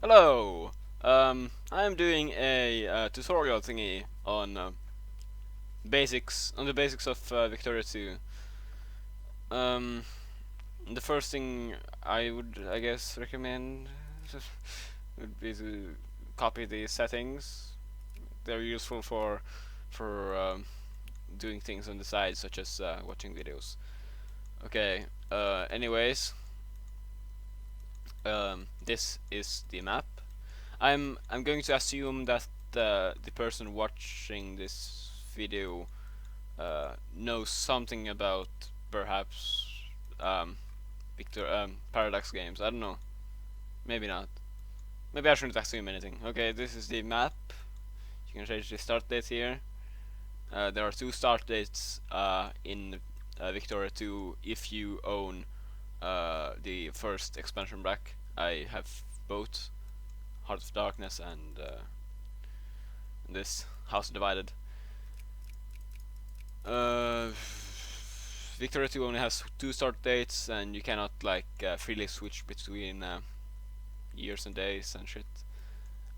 Hello! I'm doing a tutorial thingy on the basics of Victoria 2. Um, the first thing I would, I guess, recommend would be to copy the settings. They're useful for doing things on the side, such as watching videos. Okay. Anyways, this is the map. I'm going to assume that the person watching this video knows something about perhaps Paradox Games. I don't know. Maybe not. Maybe I shouldn't assume anything. Okay, this is the map. You can change the start date here. There are two start dates in Victoria 2 if you own the first expansion pack. I have both Heart of Darkness and this House Divided. Uh, Victoria 2 only has two start dates, and you cannot like freely switch between years and days and shit.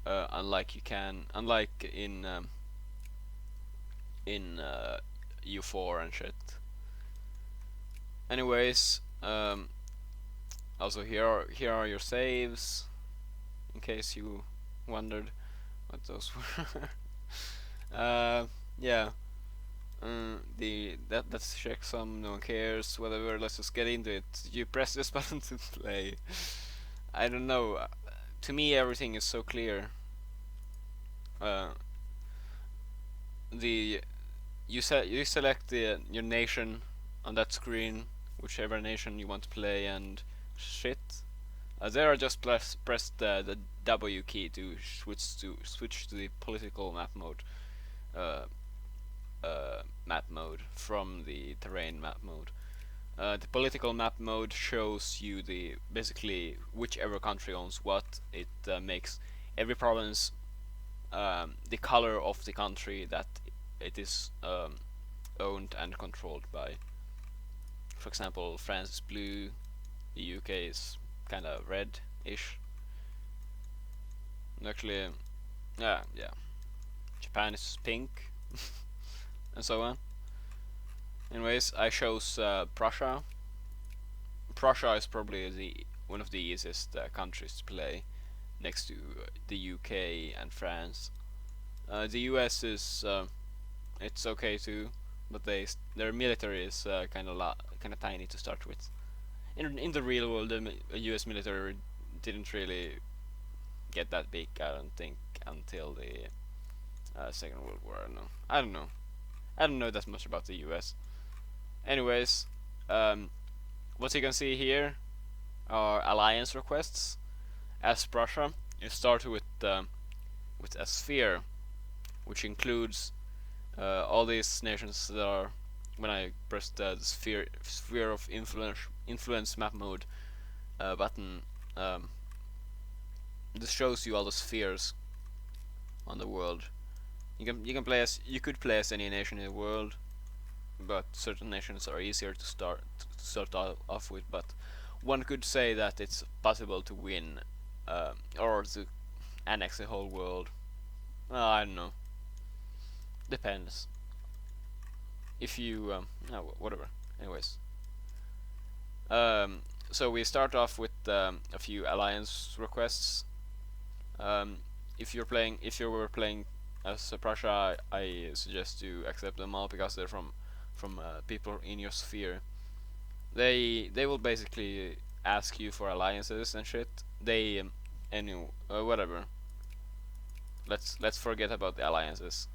Unlike in U4 and shit. Anyways, also here are your saves, in case you wondered what those were. Yeah. That's checksum. No one cares. Whatever. Let's just get into it. You press this button to play. I don't know. To me, everything is so clear. Uh, the you select your nation on that screen, whichever nation you want to play, and shit. There I just press the W key to switch to the political uh, map mode from the terrain map mode. The political map mode shows you the basically whichever country owns what. It makes every province the color of the country that it is owned and controlled by. For example, France is blue, the UK is kind of red-ish. And actually, yeah, Japan is pink, and so on. Anyways, I chose Prussia. Prussia is probably the one of the easiest countries to play, next to the UK and France. The US is it's okay too, but their military is kind of tiny to start with. In the real world, the U.S. military didn't really get that big. I don't think until the Second World War. I don't know. I don't know. I don't know that much about the U.S. Anyways, um, what you can see here are alliance requests. As Prussia, you start with a sphere, which includes all these nations that are. When I press the sphere of influence map mode button, um, this shows you all the spheres on the world. You could play as any nation in the world, but certain nations are easier to start off with. But one could say that it's possible to win or to annex the whole world. I don't know. Depends. If you no, whatever. Anyways, um, so we start off with a few alliance requests. Um, if you were playing as Prussia, I suggest you accept them all because they're from people in your sphere. They will basically ask you for alliances and shit. They whatever. Let's forget about the alliances.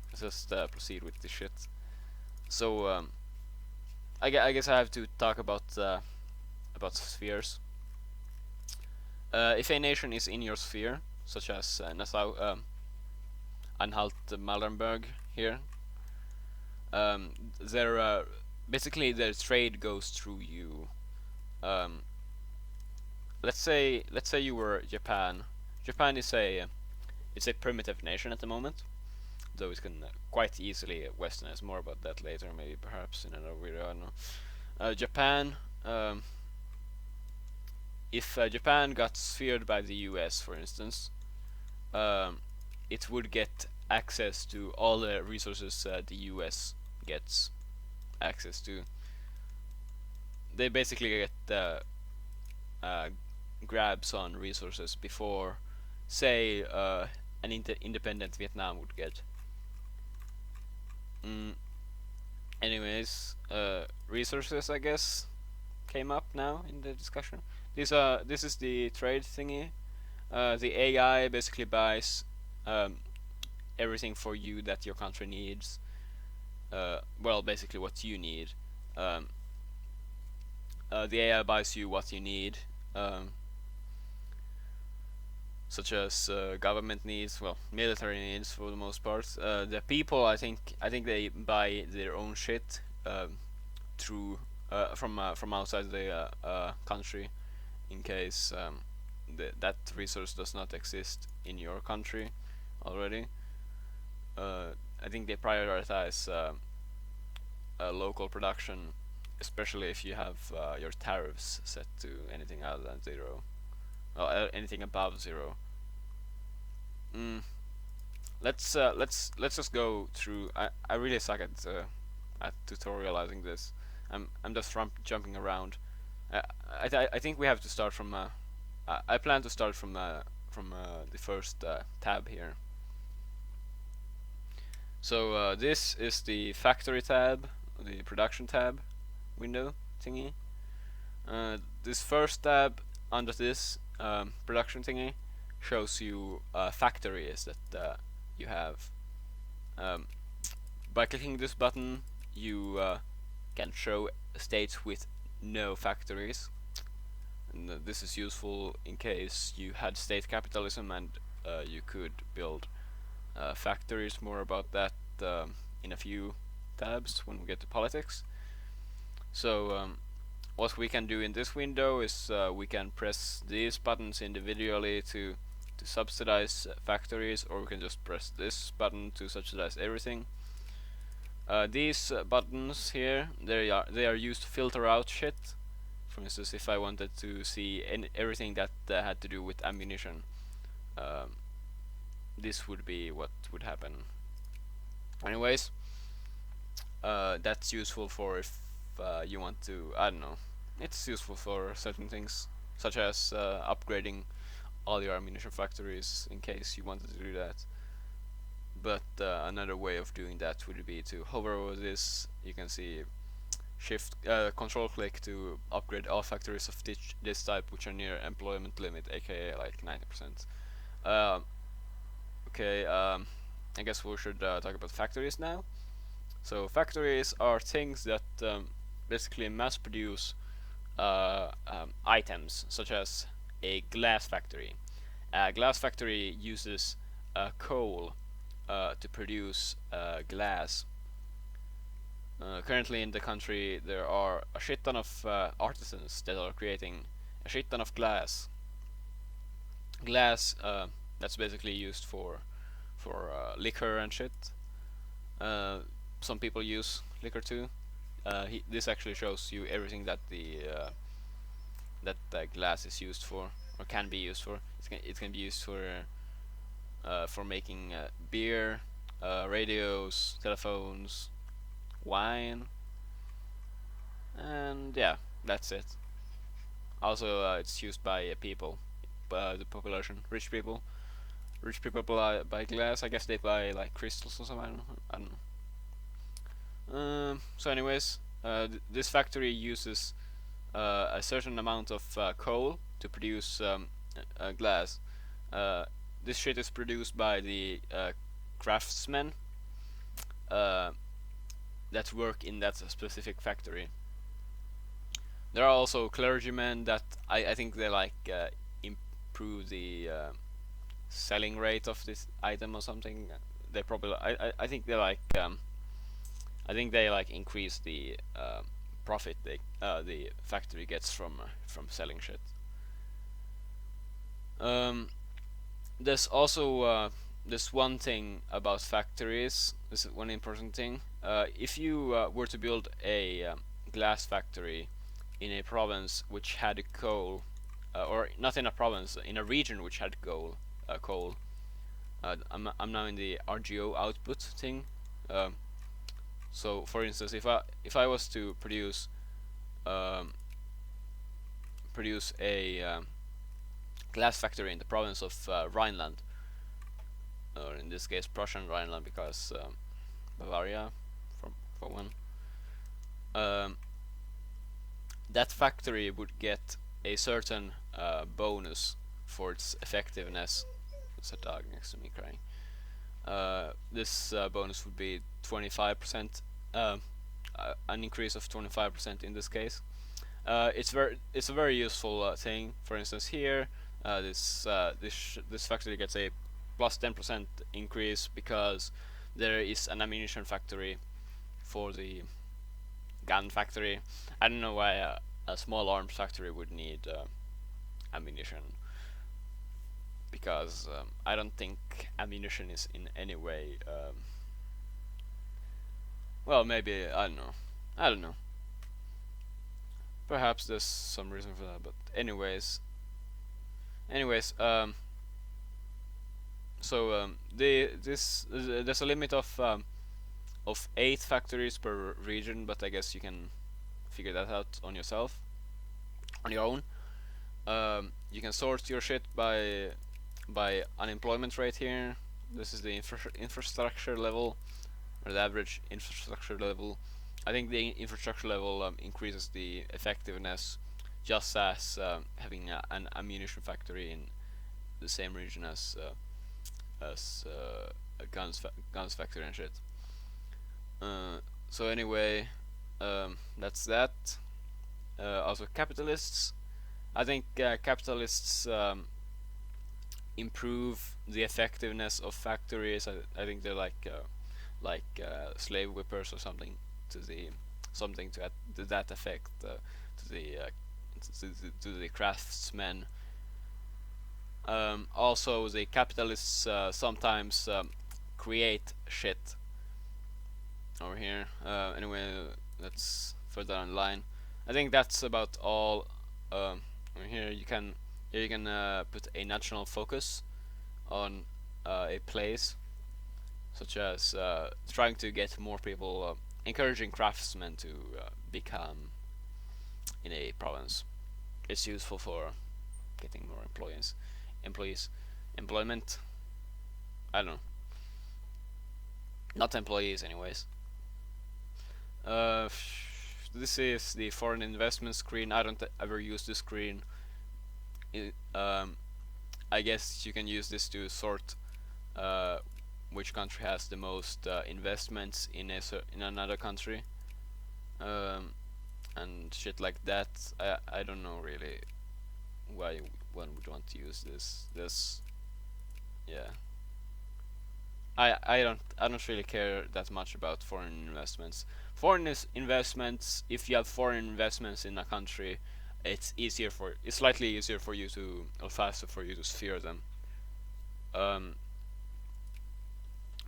Let's just proceed with the shit. So I guess I have to talk about spheres. If a nation is in your sphere, such as Nassau, Anhalt, Maldenberg here, their basically their trade goes through you. Um, let's say you were Japan. Japan is it's a primitive nation at the moment, though it can quite easily westernize. More about that later, maybe perhaps in another video. I don't know. Japan. if Japan got sphered by the US, for instance, it would get access to all the resources the US gets access to. They basically get uh, grabs on resources before, say, an independent Vietnam would get. Anyways, resources, I guess, came up now in the discussion. This is the trade thingy. The AI basically buys everything for you that your country needs. Well, basically what you need. The AI buys you what you need, such as government needs, well, military needs for the most part. The people, I think they buy their own shit through from outside the country, in case that resource does not exist in your country already. I think they prioritize local production, especially if you have your tariffs set to anything other than 0. Well, anything above 0. Let's just go through. I really suck at tutorializing this. I'm just jumping around. I think we have to start from. I plan to start from the first tab here. So this is the factory tab, the production tab window thingy. This first tab under this production thingy shows you factories that you have. By clicking this button, you can show states with no factories, and this is useful in case you had state capitalism and you could build factories. More about that in a few tabs when we get to politics. So what we can do in this window is we can press these buttons individually to subsidize factories, or we can just press this button to subsidize everything. These buttons here, they are used to filter out shit. For instance, if I wanted to see everything that had to do with ammunition, this would be what would happen. Anyways, that's useful for if you want to, I don't know, it's useful for certain things, such as upgrading all your ammunition factories in case you wanted to do that. But another way of doing that would be to hover over this. You can see shift control click to upgrade all factories of this type which are near employment limit, aka like 90%. Okay, I guess we should talk about factories now. So factories are things that basically mass produce items, such as a glass factory. A glass factory uses coal to produce glass. Currently in the country there are a shit ton of artisans that are creating a shit ton of glass. Glass that's basically used for liquor and shit. Some people use liquor too. This actually shows you everything that the glass is used for, or can be used for. It can be used for making beer, radios, telephones, wine, and yeah, that's it. Also, it's used by people, the population, rich people. Rich people buy glass. I guess they buy like crystals or something. I don't know. So, anyways, this factory uses a certain amount of coal to produce glass. This shit is produced by the craftsmen that work in that specific factory. There are also clergymen that I think they like improve the selling rate of this item or something. They probably I think they like increase the profit the factory gets from selling shit. There's also this one thing about factories. This is one important thing. If you were to build a glass factory in a province which had coal or not in a province, in a region which had coal. I'm now in the RGO output thing. So, for instance, if I was to um, produce a glass factory in the province of Rhineland, or in this case Prussian Rhineland, because Bavaria, for one, um, that factory would get a certain bonus for its effectiveness. There's a dog next to me crying. This bonus would be 25%, an increase of 25% in this case. It's a very useful thing. For instance, here, this factory gets a plus 10% increase because there is an ammunition factory for the gun factory. I don't know why a small arms factory would need ammunition, because I don't think ammunition is in any way. Well, maybe I don't know. I don't know. Perhaps there's some reason for that, but anyways. So there's a limit of 8 factories per region, but I guess you can figure that out on your own. You can sort your shit by unemployment rate here. This is the infrastructure level, or the average infrastructure level. I think the infrastructure level increases the effectiveness, just as having an ammunition factory in the same region as a guns factory and shit. So anyway, that's that. Also, capitalists. I think capitalists improve the effectiveness of factories. I think they're like slave whippers or something to that effect, to the craftsmen. Also, the capitalists sometimes create shit over here. Anyway, that's further down the line. I think that's about all. Here you can put a national focus on a place, such as trying to get more people, encouraging craftsmen to become in a province. It's useful for getting more employment. I don't know. Not employees, anyways. This is the foreign investment screen. I don't ever use this screen. I guess you can use this to sort which country has the most investments in another country, and shit like that. I don't know really why one would want to use this. Yeah. I don't really care that much about foreign investments. Investments, if you have foreign investments in a country, it's slightly easier for you to, or faster for you to sphere them.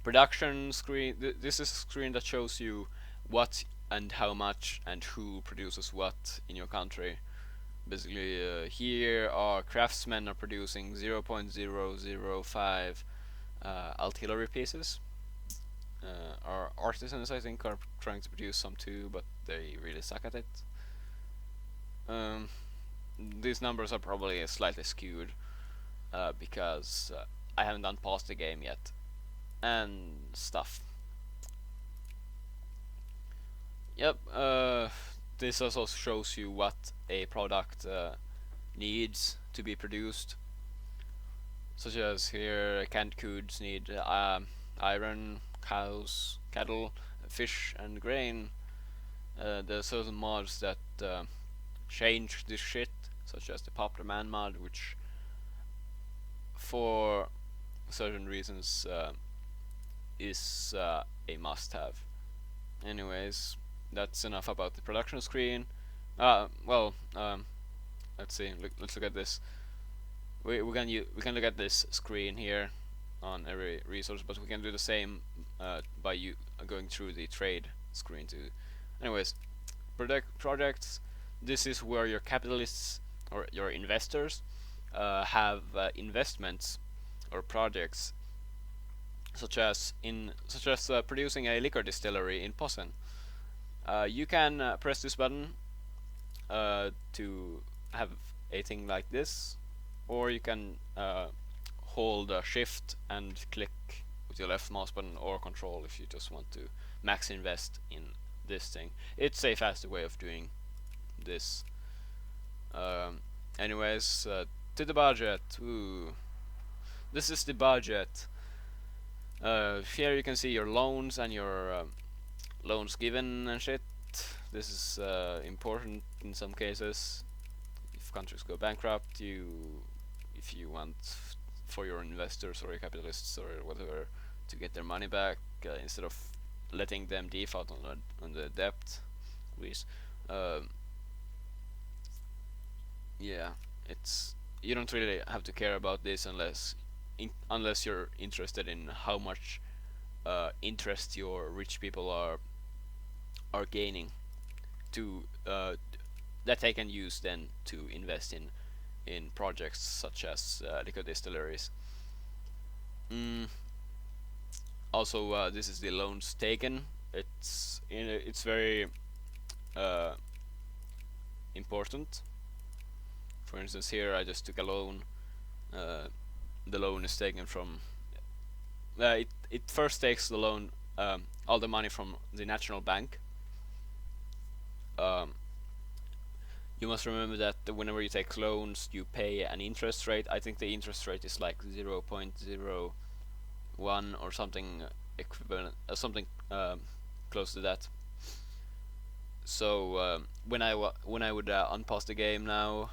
Production screen. This is a screen that shows you what and how much and who produces what in your country. Basically, here our craftsmen are producing 0.005 artillery pieces. Our artisans, I think, are trying to produce some too, but they really suck at it. These numbers are probably slightly skewed because I haven't unpaused the game yet and stuff. Yep. This also shows you what a product needs to be produced, such as here canned goods need iron, cows, cattle, fish, and grain. There's certain mods that change this shit, such as the Popular Man mod, which for certain reasons is a must-have. Anyways, that's enough about the production screen. Let's see. Let's look at this. We can look at this screen here on every resource, but we can do the same by going through the trade screen too. Anyways, projects. This is where your capitalists or your investors have investments or projects such as producing a liquor distillery in Posen. You can press this button to have a thing like this, or you can hold shift and click with your left mouse button, or control if you just want to max invest in this thing. It's a faster way of doing this. Anyways, to the budget. Ooh. This is the budget. Here you can see your loans and your loans given and shit. This is important in some cases. If countries go bankrupt, if you want for your investors or your capitalists or whatever to get their money back, instead of letting them default on the debt, please. Yeah, you don't really have to care about this unless you're interested in how much interest your rich people are gaining to that they can use then to invest in projects such as liquor distilleries. Also, this is the loans taken. It's very important. For instance, here I just took a loan. The loan is taken from. It first takes the loan, all the money from the national bank. You must remember that whenever you take loans, you pay an interest rate. I think the interest rate is like 0.01 or something equivalent, something close to that. So when I would unpause the game now,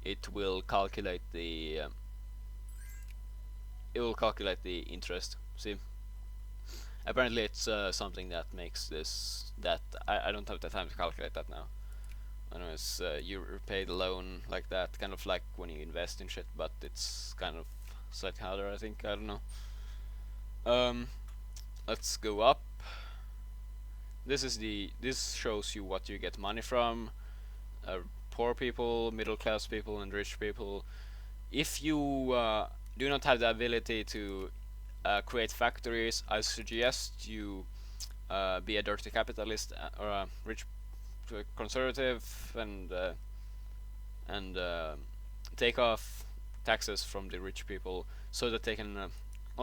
it will calculate the interest. See, apparently it's something that makes this that I don't have the time to calculate that now. Anyways, you repay the loan like that, kind of like when you invest in shit, but it's kind of slightly harder, I think. I don't know. Let's go up. This shows you what you get money from. Poor people, middle class people, and rich people. If you do not have the ability to create factories, I suggest you be a dirty capitalist or a rich conservative and take off taxes from the rich people so that they can,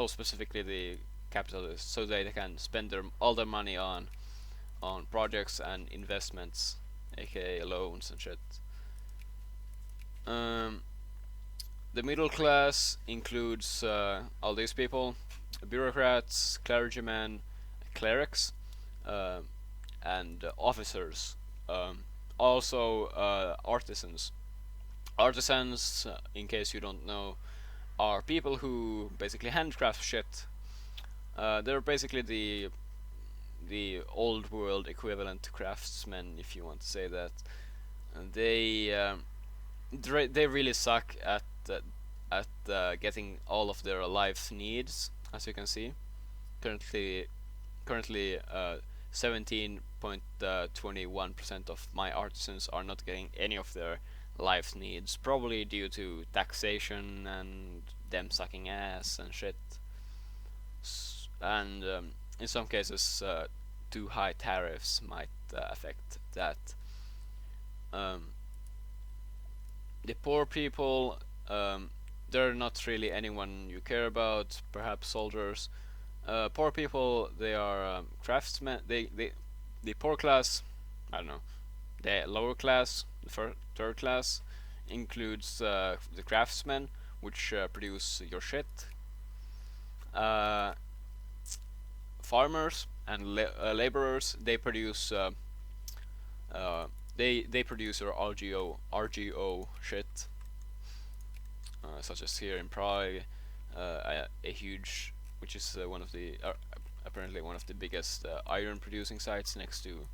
specifically the capitalists, so that they can spend all their money on projects and investments, aka loans and shit. The middle class includes all these people: bureaucrats, clergymen, clerics, and officers. Also, artisans. Artisans, in case you don't know, are people who basically handcraft shit. They're basically the old world equivalent to craftsmen, if you want to say that. And they really suck at getting all of their life needs, as you can see. Currently, 17.21% of my artisans are not getting any of their life needs, probably due to taxation and them sucking ass and shit. And in some cases, too high tariffs might affect that. The poor people, they're not really anyone you care about. Perhaps soldiers. Poor people, they are craftsmen. The poor class, I don't know. The lower class, the third class, includes the craftsmen, which produce your shit. Farmers and laborers, they produce they produce your RGO shit, such as here in Prague, a huge, which is apparently one of the biggest iron producing sites next to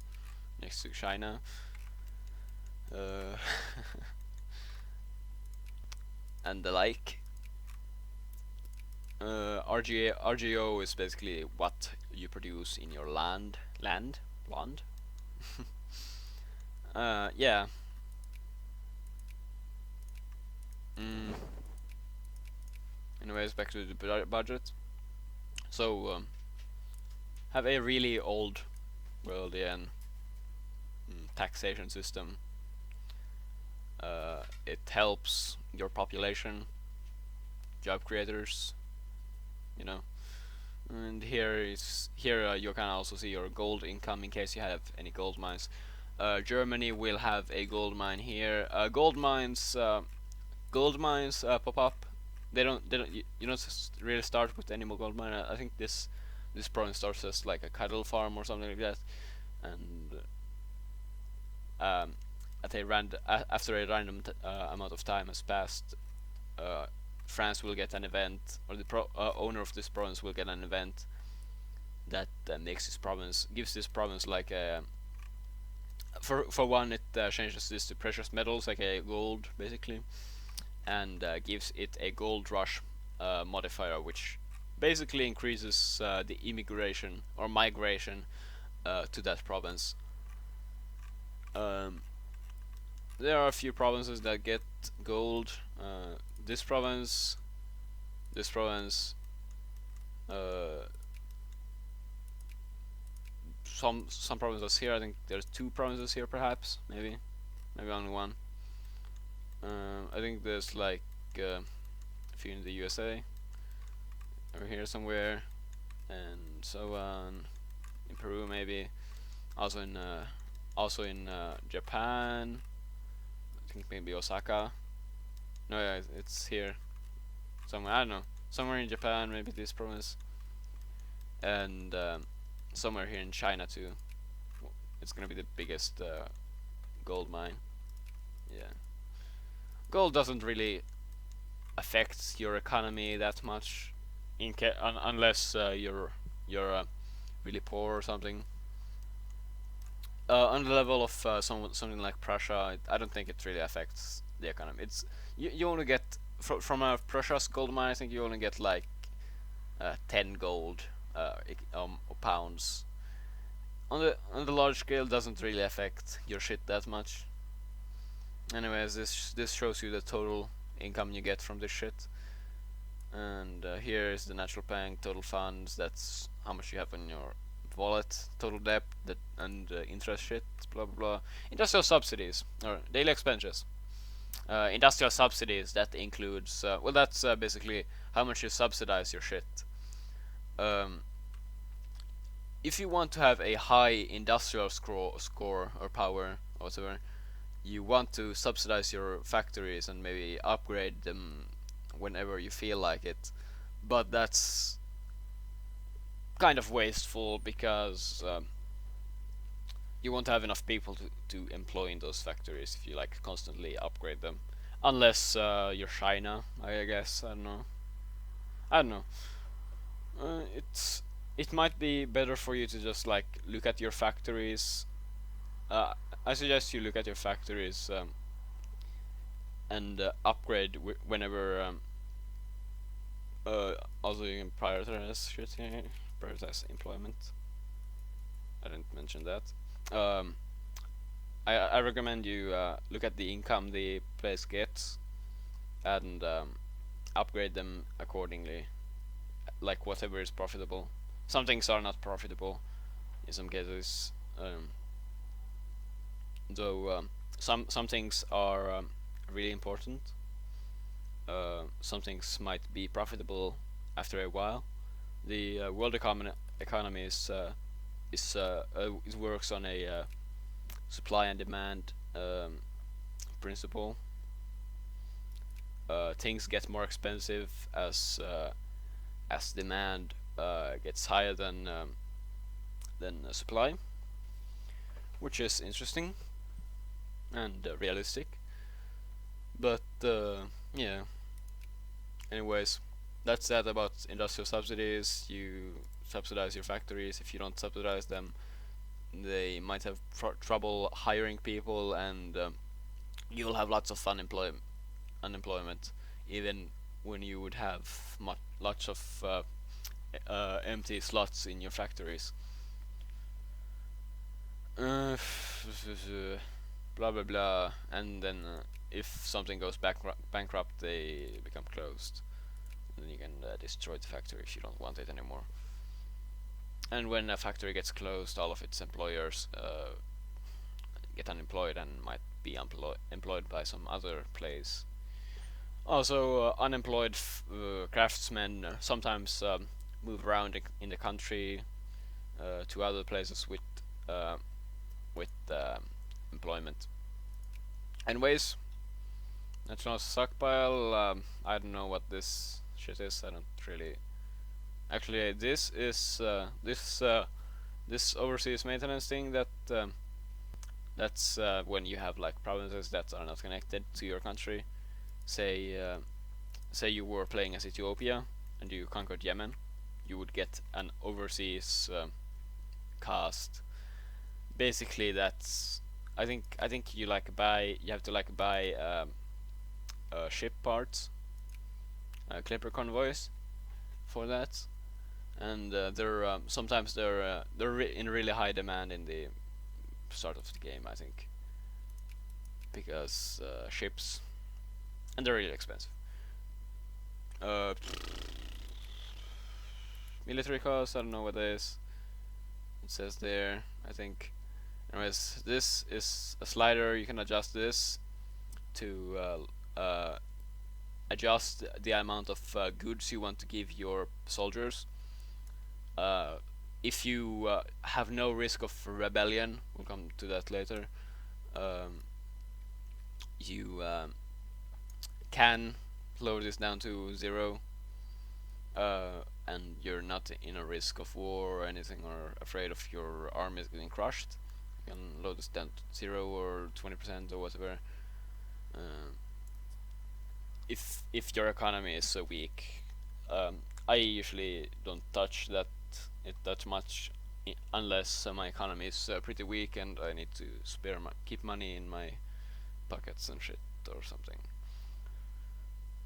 China. And the like. RGO is basically what you produce in your land. Yeah. Mm, anyways, back to the budget. So have a really old worldian taxation system. It helps your population, job creators, you know. And here you can also see your gold income in case you have any gold mines. Germany will have a gold mine here. Gold mines pop up. They don't you don't really start with any more gold mine. I think this province starts as like a cattle farm or something like that, and um, after a random amount of time has passed, uh, France will get an event, or the owner of this province will get an event that gives this province like a for one, it changes this to precious metals like a gold basically, and gives it a gold rush modifier, which basically increases the immigration or migration to that province. Um, there are a few provinces that get gold. This province, this province, uh, some provinces here. I think there's 2 provinces here, perhaps, maybe only one. I think there's like a few in the USA, or here somewhere, and so on. In Peru, maybe. Also in Japan. I think maybe Osaka. No, yeah, it's here somewhere. I don't know. Somewhere in Japan, maybe this province, and somewhere here in China too. It's gonna be the biggest gold mine. Yeah, gold doesn't really affect your economy that much, unless you're really poor or something. On the level of something like Prussia, I don't think it really affects the economy. You only get from a Prussia's gold mine. I think you only get like 10 gold pounds. On the large scale, doesn't really affect your shit that much. Anyways, this shows you the total income you get from this shit. And here is the natural bank total funds. That's how much you have in your wallet, total debt, and interest shit, blah blah blah. Industrial subsidies or daily expenses. Industrial subsidies, that includes that's basically how much you subsidize your shit. Um, if you want to have a high industrial score or power or whatever, you want to subsidize your factories and maybe upgrade them whenever you feel like it. But that's kind of wasteful because you won't have enough people to employ in those factories if you like constantly upgrade them. Unless you're China, I guess. I don't know. It might be better for you to just like look at your factories. Uh, I suggest you look at your factories and upgrade whenever. Also, you can prioritize shit here. Prioritize employment. I didn't mention that. Um, I recommend you look at the income the place gets and upgrade them accordingly, like whatever is profitable. Some things are not profitable in some cases, though some things are really important. Some things might be profitable after a while. The world economy it works on a supply and demand principle. Things get more expensive as demand gets higher than supply, which is interesting and realistic. But yeah. Anyways, that's that about industrial subsidies. You subsidize your factories. If you don't subsidize them, they might have trouble hiring people, and you'll have lots of unemployment, even when you would have lots of empty slots in your factories. Blah blah blah, and then if something goes bankrupt, they become closed. Then you can destroy the factory if you don't want it anymore. And when a factory gets closed, all of its employers get unemployed and might be employed by some other place. Also, unemployed craftsmen sometimes move around in the country to other places with employment. Anyways, national stockpile. I don't know what this shit is. I don't really. Actually, this is this overseas maintenance thing that's when you have like provinces that are not connected to your country. Say you were playing as Ethiopia and you conquered Yemen, you would get an overseas cast. Basically, that's I think you have to buy ship parts, clipper convoys for that, and they're sometimes they're in really high demand in the start of the game, I think, because ships, and they're really expensive. Uh, Military cost, I don't know what it is. It says there, I think. Anyways, this is a slider. You can adjust this to adjust the amount of goods you want to give your soldiers. If you have no risk of rebellion, we'll come to that later. You can lower this down to 0, and you're not in a risk of war or anything, or afraid of your armies getting crushed. You can load this down to 0 or 20% or whatever. If your economy is so weak, I usually don't touch that much unless my economy is pretty weak and I need to keep money in my pockets and shit or something.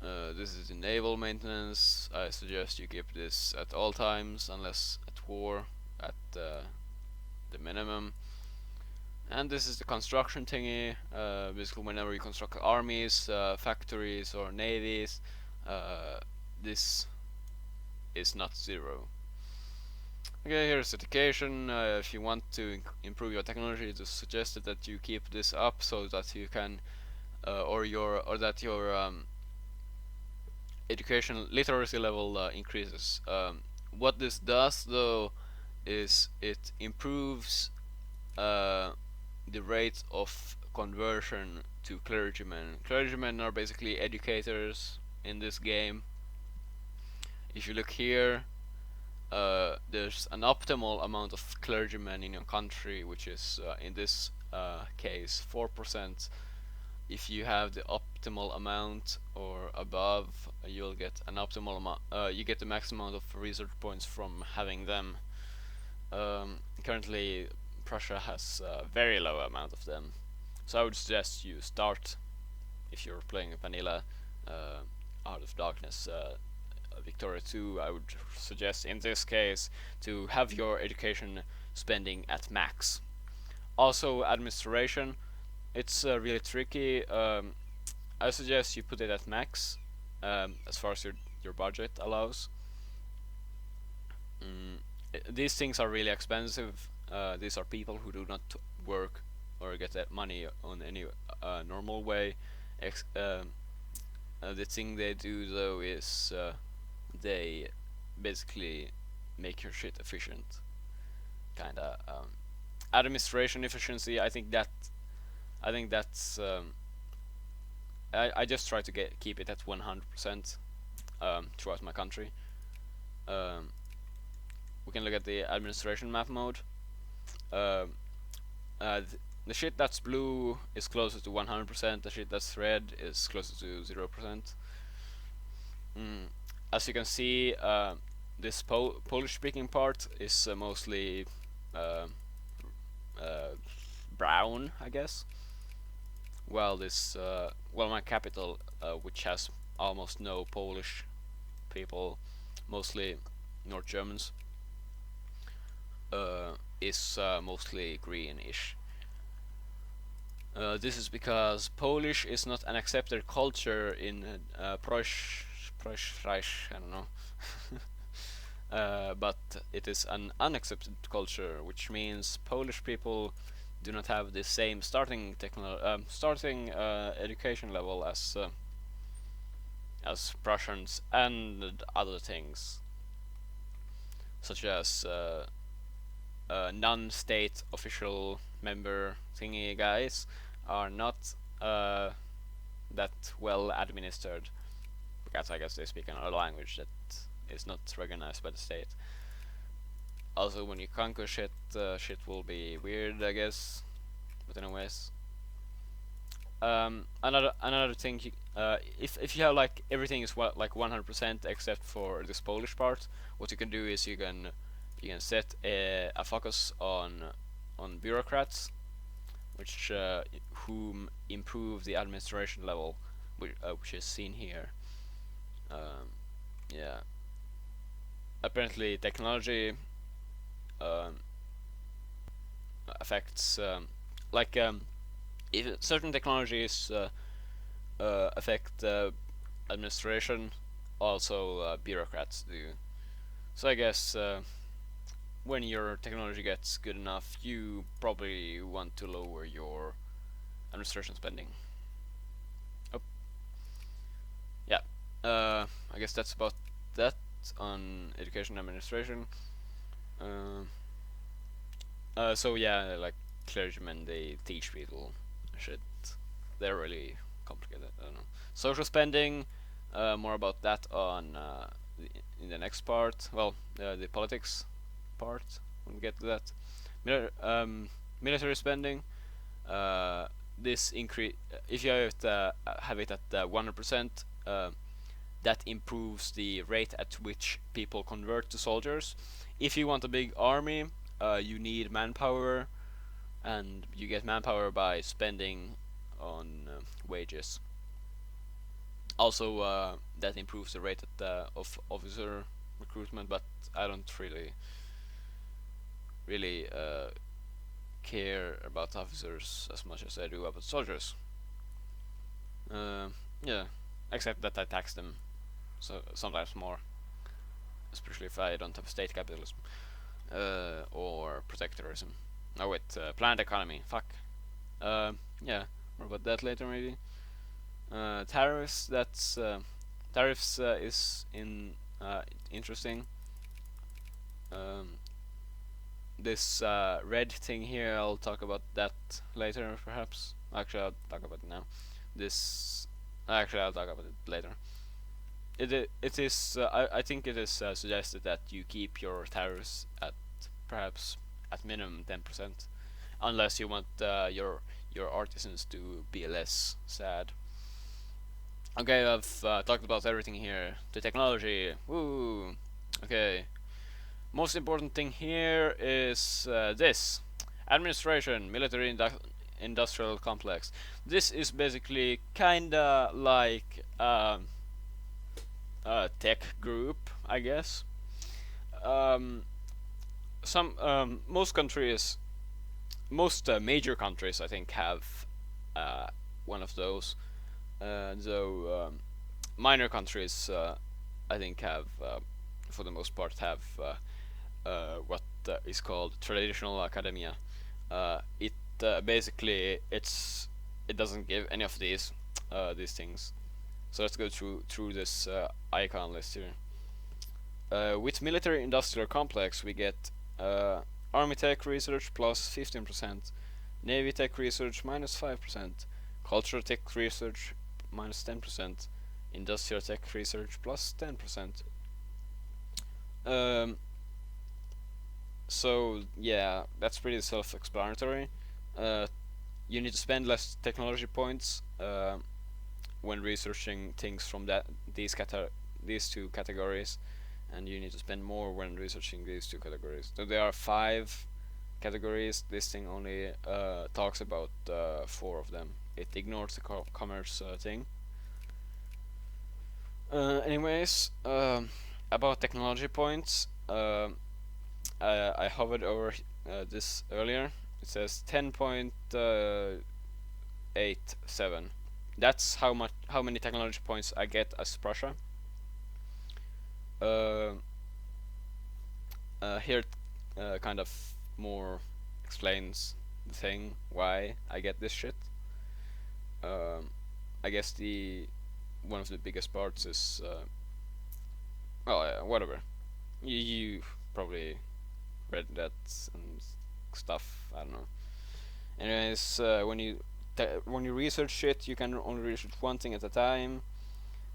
This is the naval maintenance. I suggest you keep this at all times, unless at war, at the minimum. And this is the construction thingy. Basically, whenever you construct armies, factories, or navies, this is not 0. Okay, here's education. If you want to improve your technology, it is suggested that you keep this up so that you can, or that your education literacy level increases. What this does, though, is it improves the rate of conversion to clergymen. Clergymen are basically educators in this game. If you look here, there's an optimal amount of clergymen in your country, which is in this case 4%. If you have the optimal amount or above, you'll get an optimal amount. You get the maximum amount of research points from having them. Currently, Prussia has a very low amount of them, so I would suggest you start, if you're playing vanilla Art of Darkness Victoria 2, I would suggest in this case to have your education spending at max. Also, administration, it's really tricky. I suggest you put it at max, as far as your budget allows. These things are really expensive. These are people who do not work or get that money on any normal way. The thing they do, though, is they basically make your shit efficient. Kinda administration efficiency. I think that's I just try to keep it at 100% throughout my country. We can look at the administration map mode. The shit that's blue is closer to 100%. The shit that's red is closer to 0%. As you can see, this Polish-speaking part is mostly brown, I guess. While my capital, which has almost no Polish people, mostly North Germans, is mostly greenish. This is because Polish is not an accepted culture in Preuß Reich, I don't know. But it is an unaccepted culture, which means Polish people do not have the same starting education level as Prussians and other things, such as non-state official member thingy guys are not that well administered, because I guess they speak another language that is not recognized by the state. Also, when you conquer shit, shit will be weird, I guess. But anyways, another thing, if you have like everything is like 100% except for this Polish part, what you can do is you can set a focus on bureaucrats, which whom improve the administration level, which is seen here. Yeah. Apparently, technology affects if certain technologies affect administration, also bureaucrats do. So I guess when your technology gets good enough, you probably want to lower your administration spending. Oh. Yeah. I guess that's about that on education administration. So yeah, like clergymen, they teach people shit. They're really complicated. I don't know. Social spending, more about that on in the next part. Well, the politics part when we get to that. Military spending. This increase, if you have it at 100%, that improves the rate at which people convert to soldiers. If you want a big army, you need manpower, and you get manpower by spending on wages. Also, that improves the rate of officer recruitment, but I don't really care about officers as much as I do about soldiers. Yeah, except that I tax them, so sometimes more, especially if I don't have state capitalism or protectorism. Oh wait, planned economy. Fuck. Yeah, more about that later maybe. Tariffs. Tariffs is interesting. This red thing here, I'll talk about that later, perhaps. Actually, I'll talk about it now. I'll talk about it later. It is. I think it is suggested that you keep your tariffs at perhaps at minimum 10%, unless you want your artisans to be less sad. Okay, I've talked about everything here. The technology. Woo. Okay. Most important thing here is this: administration, military industrial complex. This is basically kinda like a tech group, I guess. Most countries, most major countries, I think, have one of those. Though minor countries, I think, have, for the most part, have what is called traditional academia. It basically it doesn't give any of these things. So let's go through this icon list here. With military industrial complex, we get army tech research plus 15%, navy tech research minus 5%, cultural tech research minus 10%, industrial tech research plus 10%. So yeah, that's pretty self-explanatory. You need to spend less technology points when researching things from these two categories, and you need to spend more when researching these two categories. So there are 5 categories. This thing only talks about 4 of them. It ignores the commerce thing. Anyways, about technology points. I hovered over this earlier. It says 10 point 0.87. That's how many technology points I get as Prussia. Uh, Here kind of more explains the thing why I get this shit. I guess the one of the biggest parts is whatever. You probably read that and stuff. I don't know. Anyways, when you research shit, you can only research one thing at a time.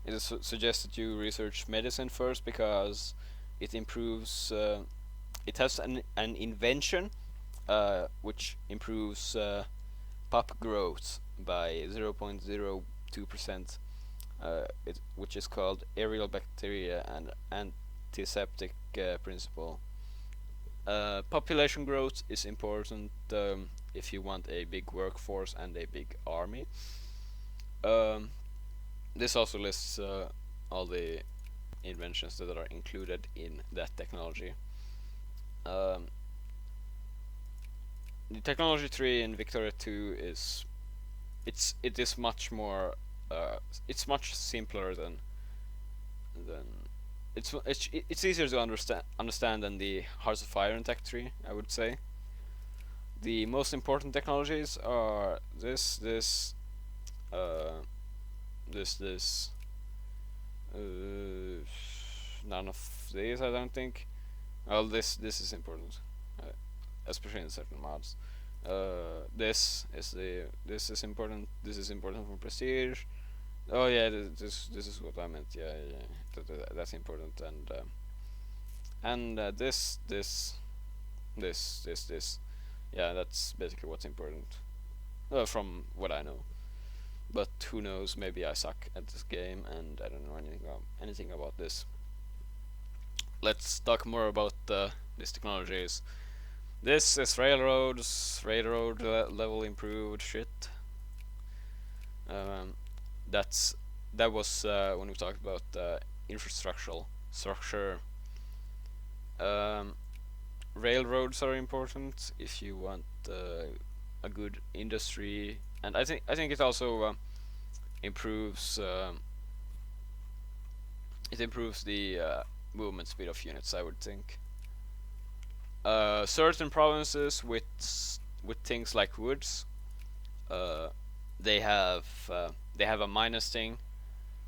It is suggested you research medicine first because it improves. It has an invention which improves pop growth by 0.02%, which is called aerial bacteria and antiseptic principle. Population growth is important if you want a big workforce and a big army. Um, this also lists all the inventions that are included in that technology. Um, the technology tree in Victoria 2 is it is much more it's much simpler than it's easier to understand than the Hearts of Fire and Tech tree, I would say. The most important technologies are uh, this none of these, I don't think. Well, this is important, especially in certain mods. This is important. This is important for prestige. Oh yeah, this is what I meant. Yeah, yeah, that's important. And this. Yeah, that's basically what's important. From what I know. But who knows? Maybe I suck at this game and I don't know anything about this. Let's talk more about these technologies. This is railroads, level improved shit. Um, that was when we talked about infrastructural structure. Um, Railroads are important if you want a good industry, and I think it also improves the movement speed of units, I would think. Certain provinces with things like woods, uh, they have a minus thing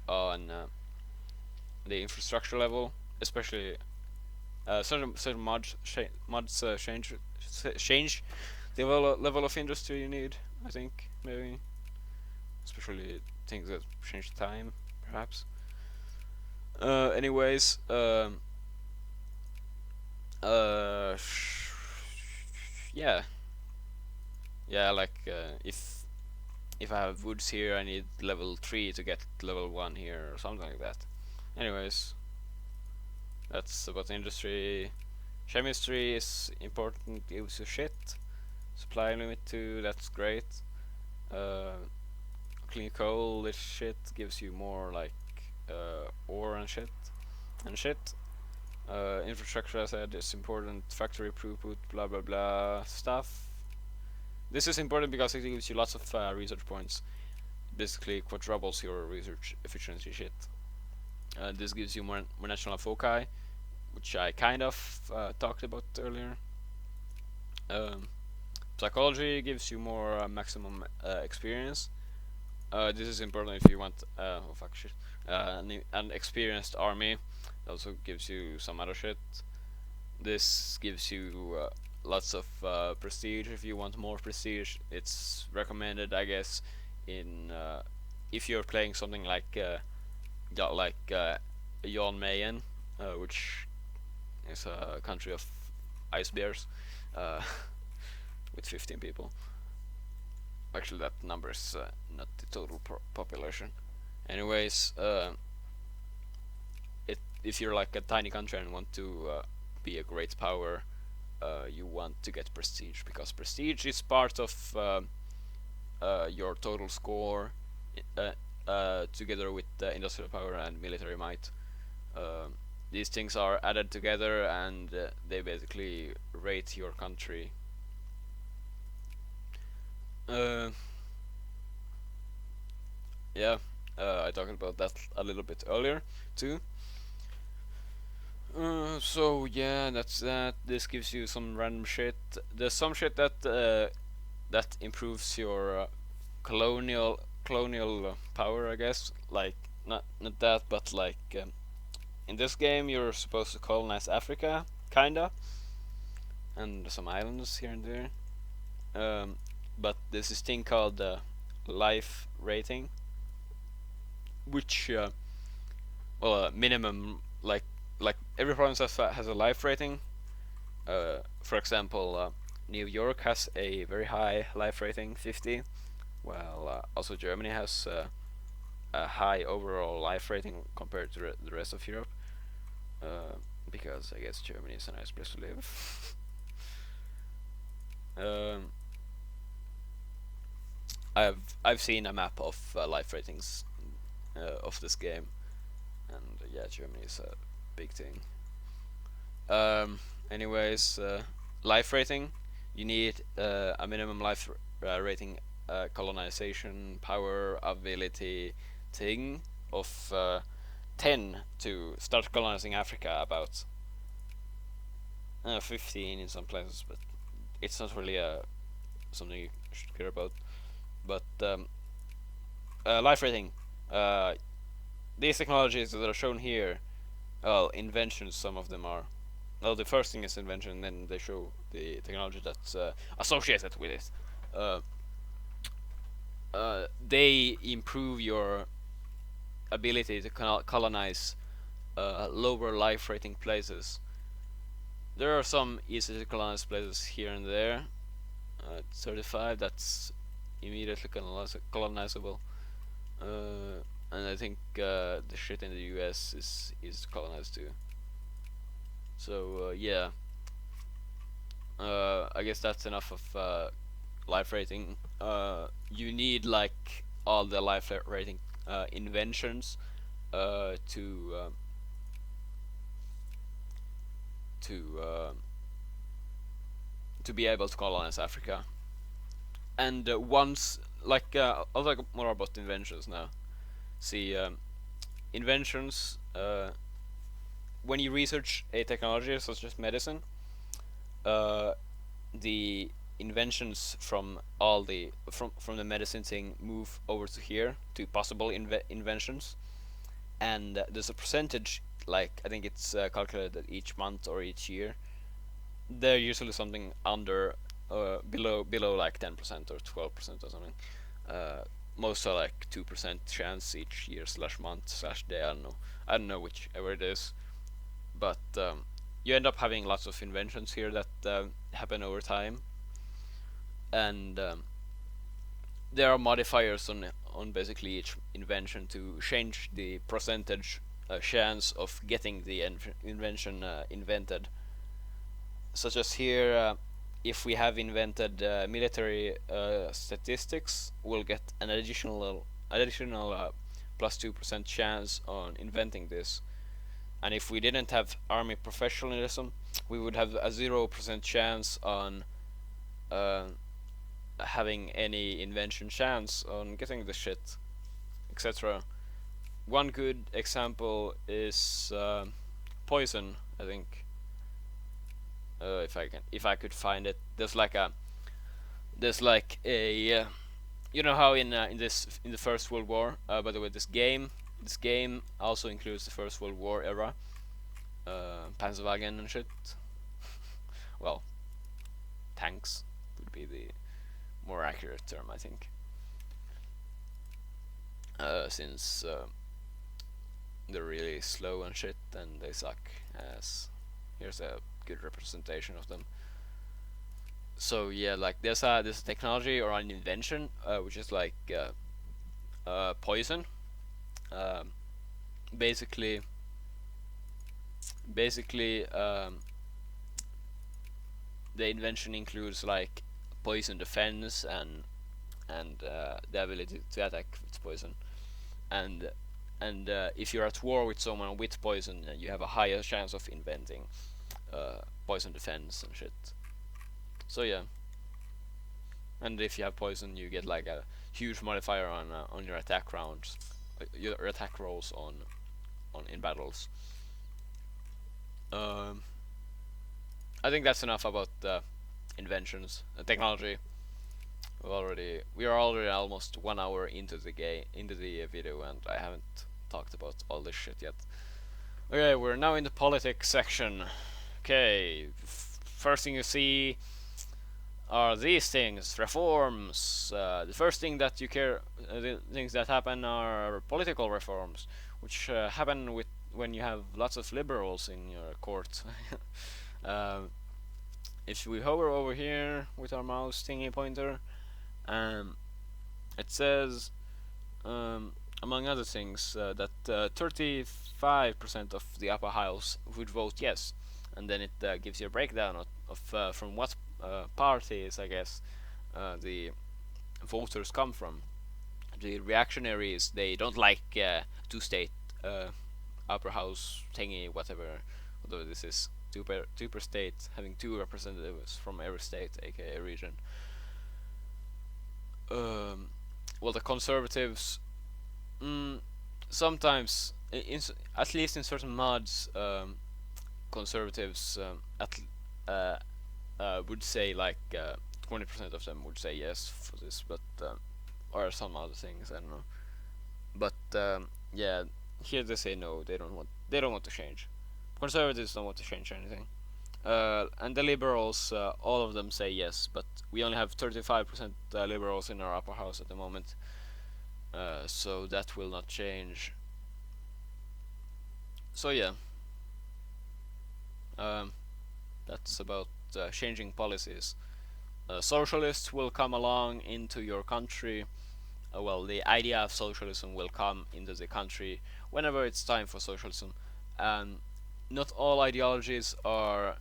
on the infrastructure level, especially certain mods change the level of industry you need. I think maybe, especially things that change time, perhaps. Anyways, yeah, yeah. Like if I have woods here, I need level 3 to get level 1 here, or something like that. Anyways, that's about industry. Chemistry is important, gives you shit. Supply limit 2, that's great. Clean coal, this shit gives you more like ore and shit. Infrastructure, I said, is important. Factory throughput, blah blah blah stuff. This is important because it gives you lots of research points. Basically quadruples your research efficiency shit. This gives you more national foci, which I kind of talked about earlier. Psychology gives you more maximum experience. This is important if you want oh fuck shit an experienced army. It also gives you some other shit. This gives you lots of prestige if you want more prestige. It's recommended, I guess, in if you're playing something like Jan Mayen, which is a country of ice bears uh, with 15 people. Actually, that number is not the total population. Anyways, if you're like a tiny country and want to be a great power, you want to get prestige, because prestige is part of your total score, together with industrial power and military might. These things are added together and they basically rate your country. Uh, yeah, I talked about that a little bit earlier too. So yeah, that's that. This gives you some random shit. There's some shit that improves your colonial power, I guess. Like not that, but like in this game, you're supposed to colonize Africa, kinda, and some islands here and there. But there's this thing called life rating, which minimum like every province has a life rating. For example, New York has a very high life rating, 50, while also Germany has a high overall life rating compared to the rest of Europe. Because I guess Germany is a nice place to live. um, I've seen a map of life ratings of this game, and yeah, Germany is a big thing. Um, anyways, life rating. You need a minimum life rating, colonization power ability thing of 10 to start colonizing Africa. About 15 in some places, but it's not really something you should care about. But life rating. Uh, these technologies that are shown here, well, inventions. Some of them are. Well, the first thing is invention, then they show the technology that's associated with it. Uh, they improve your ability to colonize lower life rating places. There are some easy to colonize places here and there. 35, that's immediately colonizable. And I think the shit in the US is colonized too. So yeah, I guess that's enough of life rating. You need like all the life rating inventions to to uh, to be able to colonize Africa. And once, like, I'll talk more about inventions now. See, inventions. When you research a technology such as medicine, uh, the inventions from from the medicine thing move over to here to possible inventions, and there's a percentage, like I think it's calculated each month or each year. They're usually something under below like 10% or 12% or something. Most are like 2% chance each year slash month slash day. I don't know whichever it is, but you end up having lots of inventions here that happen over time, and there are modifiers on basically each invention to change the percentage chance of getting the invention invented. Such as here, if we have invented military statistics, we'll get an additional plus 2% chance on inventing this. And if we didn't have army professionalism, we would have a 0% chance on uh, having any invention chance on getting the shit, etc. One good example is poison. I think if I could find it, there's like a you know how in the First World War. By the way, this game also includes the First World War era, Panzerwagen and shit. Well, tanks would be the more accurate term, I think. Since they're really slow and shit, and they suck. As here's a good representation of them. So yeah, like there's a technology or an invention which is like poison. Um, basically, basically, the invention includes like poison defense and the ability to attack with poison. And if you're at war with someone with poison, you have a higher chance of inventing poison defense and shit. So yeah, and if you have poison, you get like a huge modifier on your attack rounds, your attack rolls on in battles. I think that's enough about inventions, technology. We are already almost 1 hour into the video, and I haven't talked about all this shit yet. Okay, we're now in the politics section. Okay, first thing you see are these things, reforms. The first thing that you care, the things that happen are political reforms, which happen when you have lots of liberals in your court. If we hover over here with our mouse thingy pointer, it says, among other things, that 35% of the upper house would vote yes, and then it gives you a breakdown of from what parties, I guess, the voters come from. The reactionaries, they don't like two-state upper house thingy, whatever this is. Two per state, having 2 representatives from every state, aka region. Well, the conservatives, sometimes, at least in certain mods, conservatives would say like 20% of them would say yes for this, but or some other things, I don't know. But yeah, here they say no. They don't want to change. Conservatives don't want to change anything. And the liberals, all of them say yes, but we only have 35% liberals in our upper house at the moment, so that will not change. So yeah, that's about changing policies. Socialists will come along into your country. Well, the idea of socialism will come into the country whenever it's time for socialism. Not all ideologies are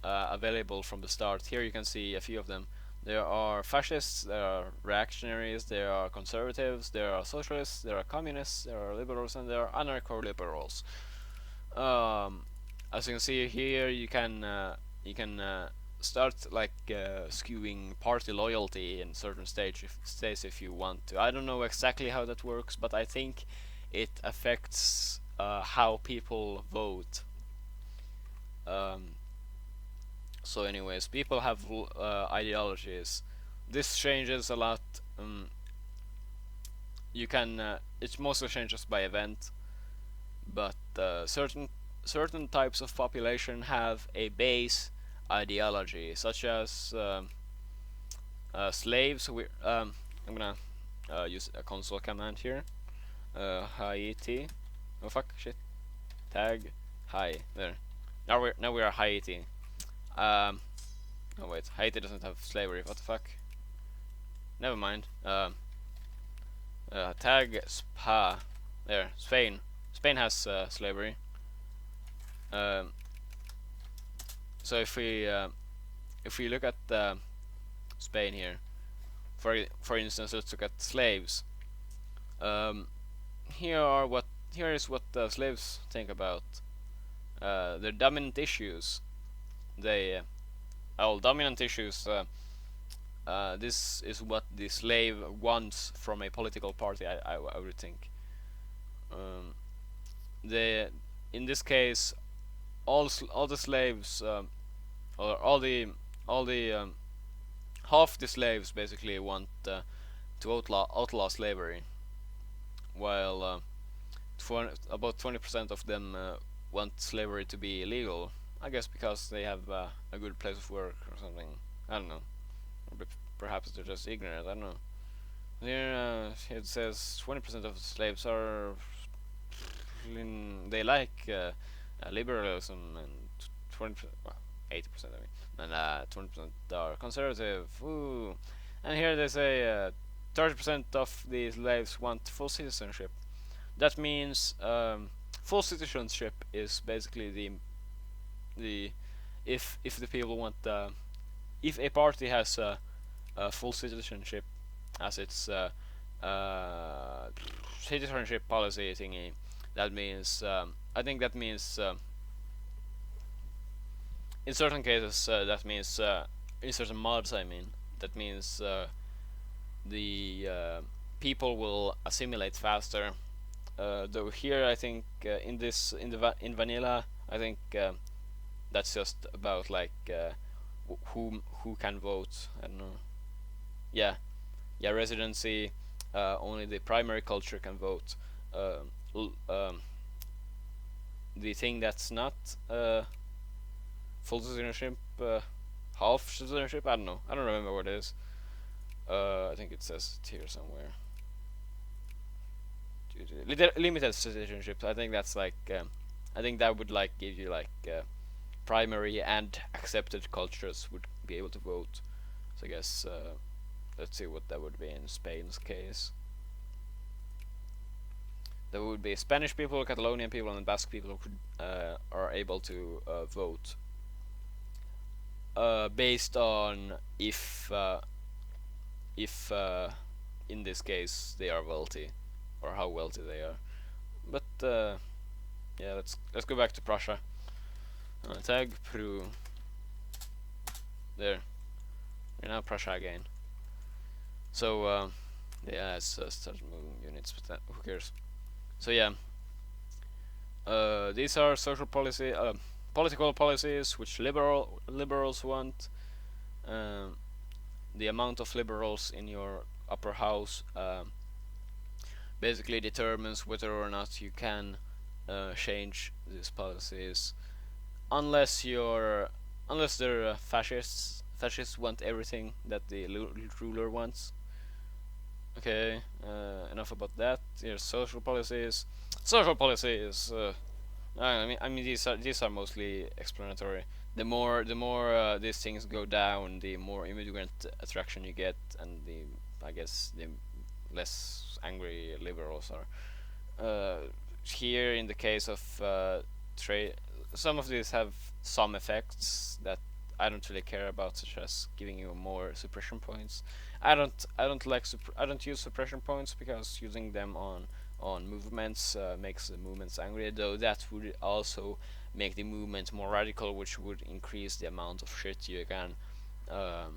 available from the start. Here you can see a few of them. There are fascists, there are reactionaries, there are conservatives, there are socialists, there are communists, there are liberals, and there are anarcho-liberals. As you can see here, you can start like skewing party loyalty in certain states if you want to. I don't know exactly how that works, but I think it affects how people vote. So anyways, people have ideologies. This changes a lot. You can it mostly changes by event, but certain types of population have a base ideology, such as slaves. I'm gonna use a console command here. Haiti. Oh fuck, shit. Tag hi there. Now we are Haiti. Oh wait, Haiti doesn't have slavery. What the fuck? Never mind. Tag Spa. There, Spain. Spain has slavery. So if we look at Spain here, for instance, let's look at slaves. Here is what the slaves think about their dominant issues. Dominant issues. This is what the slave wants from a political party. I would think. In this case, all the slaves, or all the half the slaves basically want to outlaw slavery, while about 20% of them want slavery to be illegal. I guess because they have a good place of work or something. I don't know. Or perhaps they're just ignorant. I don't know. Here it says 20% of the slaves are they like liberalism, and 20%, well, 80% I mean, and 20% are conservative. Ooh. And here they say 30% of the slaves want full citizenship. That means full citizenship is basically the if the people want if a party has full citizenship as its citizenship policy thingy, that means I think that means in certain cases that means in certain mods, I mean, that means the people will assimilate faster. Though here, I think in vanilla, I think that's just about like who can vote. I don't know. Yeah, yeah, residency. Only the primary culture can vote. The thing that's not full citizenship, half citizenship. I don't know. I don't remember what it is. I think it says it here somewhere. Limited citizenship. I think that's like. I think that would like give you like primary and accepted cultures would be able to vote. So I guess let's see what that would be in Spain's case. There would be Spanish people, Catalonian people, and Basque people who could, are able to vote based on if in this case they are wealthy or how wealthy they are. But yeah, let's go back to Prussia. Tag Peru. There. We're now Prussia again. So yeah, it's started moving units, but who cares? So yeah, these are political policies which liberals want. The amount of liberals in your upper house basically determines whether or not you can change these policies, unless they're fascists. Fascists want everything that the ruler wants. Okay, enough about that. Here's social policies. Social policies. I mean, these are mostly explanatory. The more these things go down, the more immigrant attraction you get, and I guess the less angry liberals are. Here, in the case of trade, some of these have some effects that I don't really care about, such as giving you more suppression points. I don't use suppression points because using them on movements makes the movements angry. Though that would also make the movement more radical, which would increase the amount of shit you can, the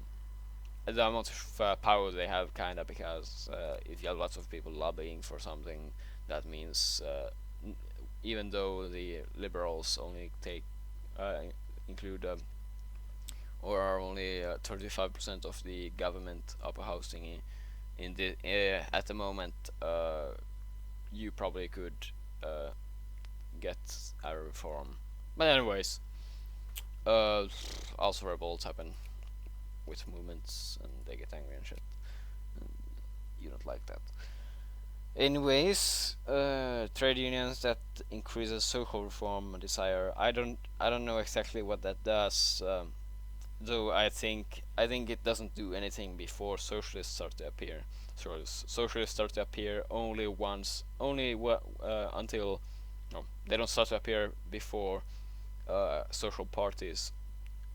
amount of power they have, kinda. Because if you have lots of people lobbying for something, that means even though the liberals only take include or are only 35% of the government upper house thingy in the at the moment, you probably could get a reform. But anyways, also revolts happen with movements and they get angry and shit. And you don't like that. Anyways, trade unions that increases social reform desire. I don't know exactly what that does. Though I think it doesn't do anything before socialists start to appear. Socialists start to appear only until no, they don't start to appear before social parties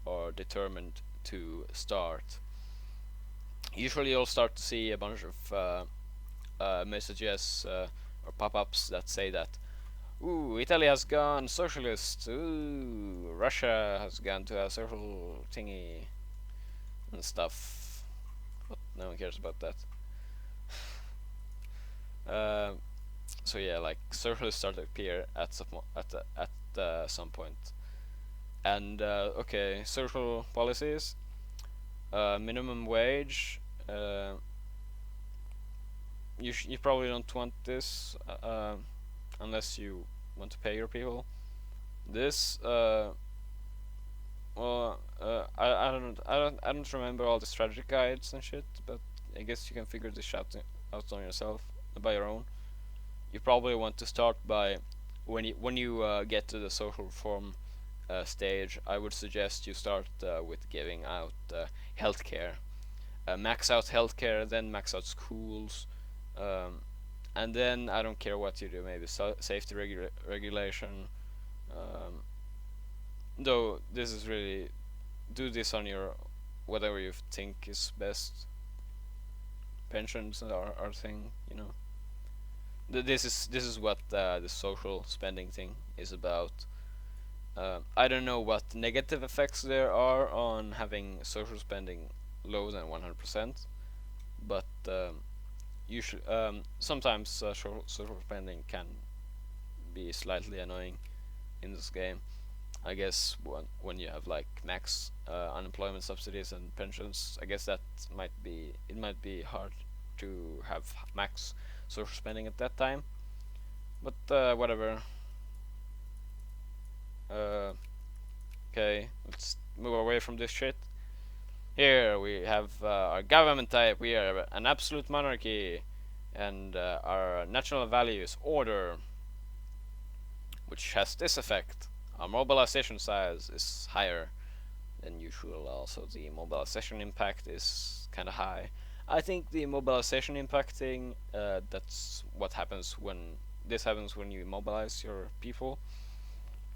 are determined to start. Usually, you'll start to see a bunch of messages or pop-ups that say that, ooh, Italy has gone socialist. Ooh, Russia has gone to a social thingy and stuff. But no one cares about that. So yeah, like socialists start to appear at some point. And okay, social policies, minimum wage. You probably don't want this unless you want to pay your people. This I don't remember all the strategy guides and shit, but I guess you can figure this out on yourself by your own. You probably want to start by when you get to the social reform stage. I would suggest you start with giving out healthcare, max out healthcare, then max out schools. And then I don't care what you do, maybe safety regulation. Though this is really, do this on your whatever you think is best. Pensions are our thing, you know. This is what the social spending thing is about. I don't know what negative effects there are on having social spending lower than 100%, but usually sometimes social spending can be slightly annoying in this game. I guess when you have like max unemployment subsidies and pensions, I guess it might be hard to have max social spending at that time. But whatever. Okay, let's move away from this shit. Here we have our government type. We are an absolute monarchy, and our national value is order, which has this effect. Our mobilization size is higher than usual. Also, the mobilization impact is kind of high. I think the mobilization impacting that's what happens when this happens when you mobilize your people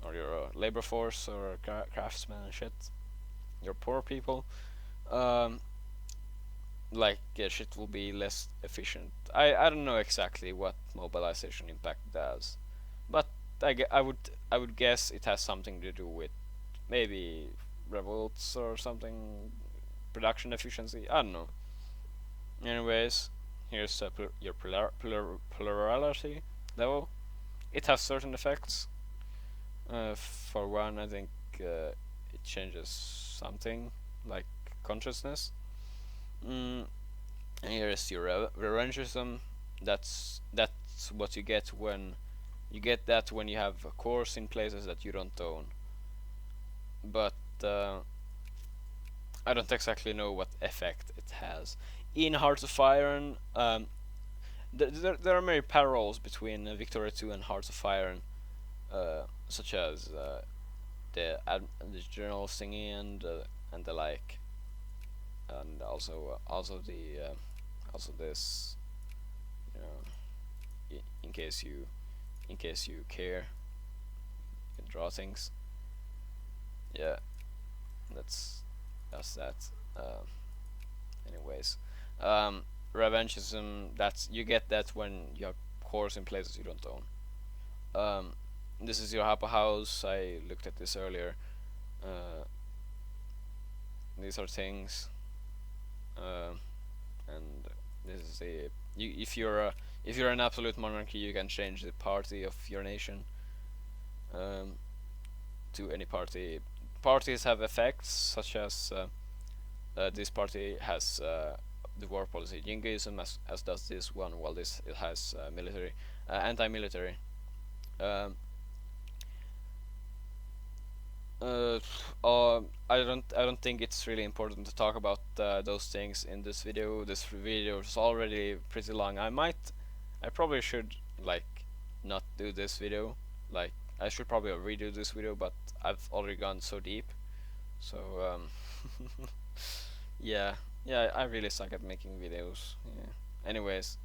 or your labor force or craftsmen and shit. Your poor people. Um, shit will be less efficient. I don't know exactly what mobilization impact does, but I would guess it has something to do with maybe revolts or something, production efficiency. I don't know. Anyways, here's your plurality level. It has certain effects. For one, I think it changes something like consciousness. Mm, and here is your revengeism. That's what you get when you have a course in places that you don't own. But I don't exactly know what effect it has. In Hearts of Iron, there are many parallels between Victoria 2 and Hearts of Iron, such as the general singing and the like, and also this, you know, in case you care, you can draw things. Yeah, that's that. Anyways, um, revengeism. That's you get that when you have cores in places you don't own. Um, this is your Hapa house. I looked at this earlier. Uh, these are things, and this is the if you're an absolute monarchy, you can change the party of your nation um, to any party. Parties have effects such as this party has the war policy jingoism, as does this one, while this it has military anti-military. Um, uh, I don't think it's really important to talk about those things in this video. This video is already pretty long. I probably should like not do this video. Like I should probably redo this video, but I've already gone so deep. So yeah, yeah, I really suck at making videos. Yeah. Anyways,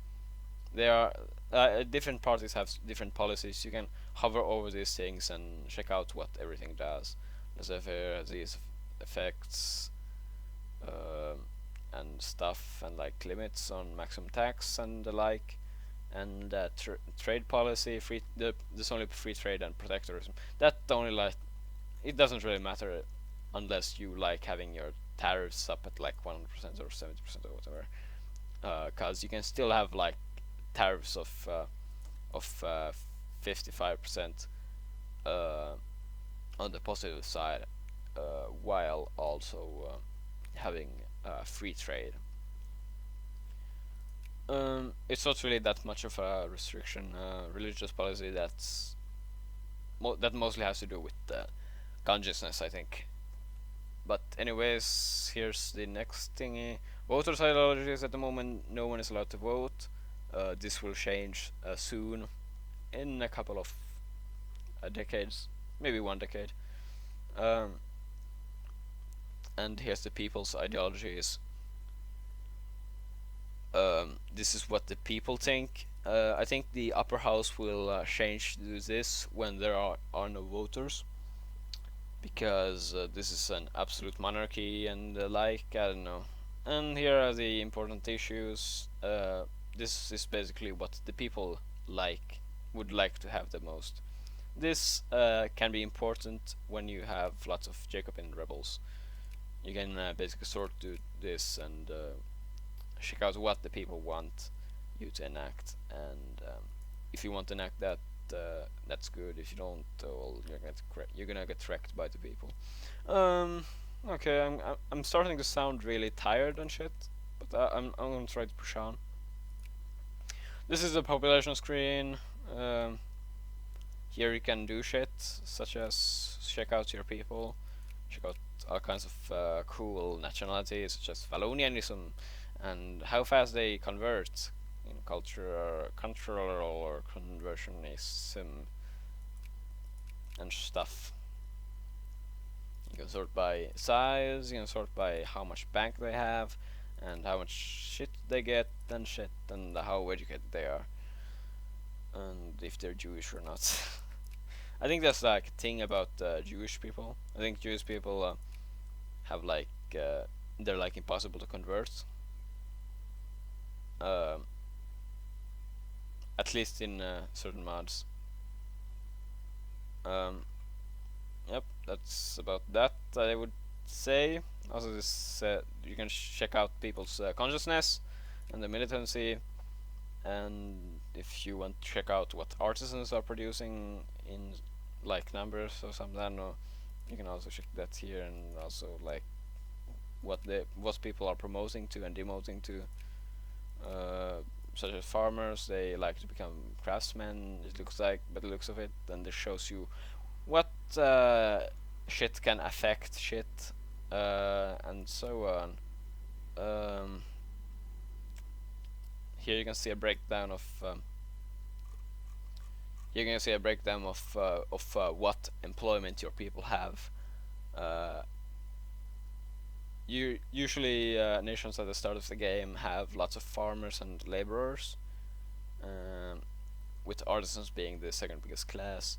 there are different parties have different policies. You can hover over these things and check out what everything does. There's these effects and stuff, and like limits on maximum tax and the like, and trade policy. There's only free trade and protectorism. That only like it doesn't really matter unless you like having your tariffs up at like 100% or 70% or whatever. Cause you can still have like tariffs of 55% on the positive side, while also having free trade. It's not really that much of a restriction. Religious policy that mostly has to do with consciousness, I think. But anyways, here's the next thingy. Voters' ideologies at the moment, no one is allowed to vote. This will change soon, in a couple of decades, maybe 1 decade. And here's the people's ideologies. This is what the people think. I think the upper house will change to this when there are no voters, because this is an absolute monarchy and like, I don't know. And here are the important issues. This is basically what the people would like to have the most. This can be important when you have lots of Jacobin rebels. You can basically sort to this and check out what the people want you to enact, and if you want to enact that, that's good. If you don't, well, you're gonna get wrecked by the people. Okay, I'm starting to sound really tired and shit, but I'm gonna try to push on. This is the population screen. Here you can do shit such as check out your people, check out all kinds of cool nationalities such as Valonianism, and how fast they convert in cultural or conversionism and stuff. You can sort by size, you can sort by how much bank they have, and how much shit they get, and shit, and how educated they are, and if they're Jewish or not. I think that's like a thing about Jewish people. I think Jewish people have like they're like impossible to convert. Um, at least in certain mods. Um, yep, that's about that. I would say. Also, this you can check out people's consciousness and the militancy, and if you want to check out what artisans are producing in like numbers or something, I don't know, you can also check that here, and also like what people are promoting to and demoting to, such as farmers. They like to become craftsmen, it looks like, by the looks of it. Then this shows you what shit can affect shit, and so on. Here you can see a breakdown of what employment your people have. Usually nations at the start of the game have lots of farmers and laborers, with artisans being the second biggest class.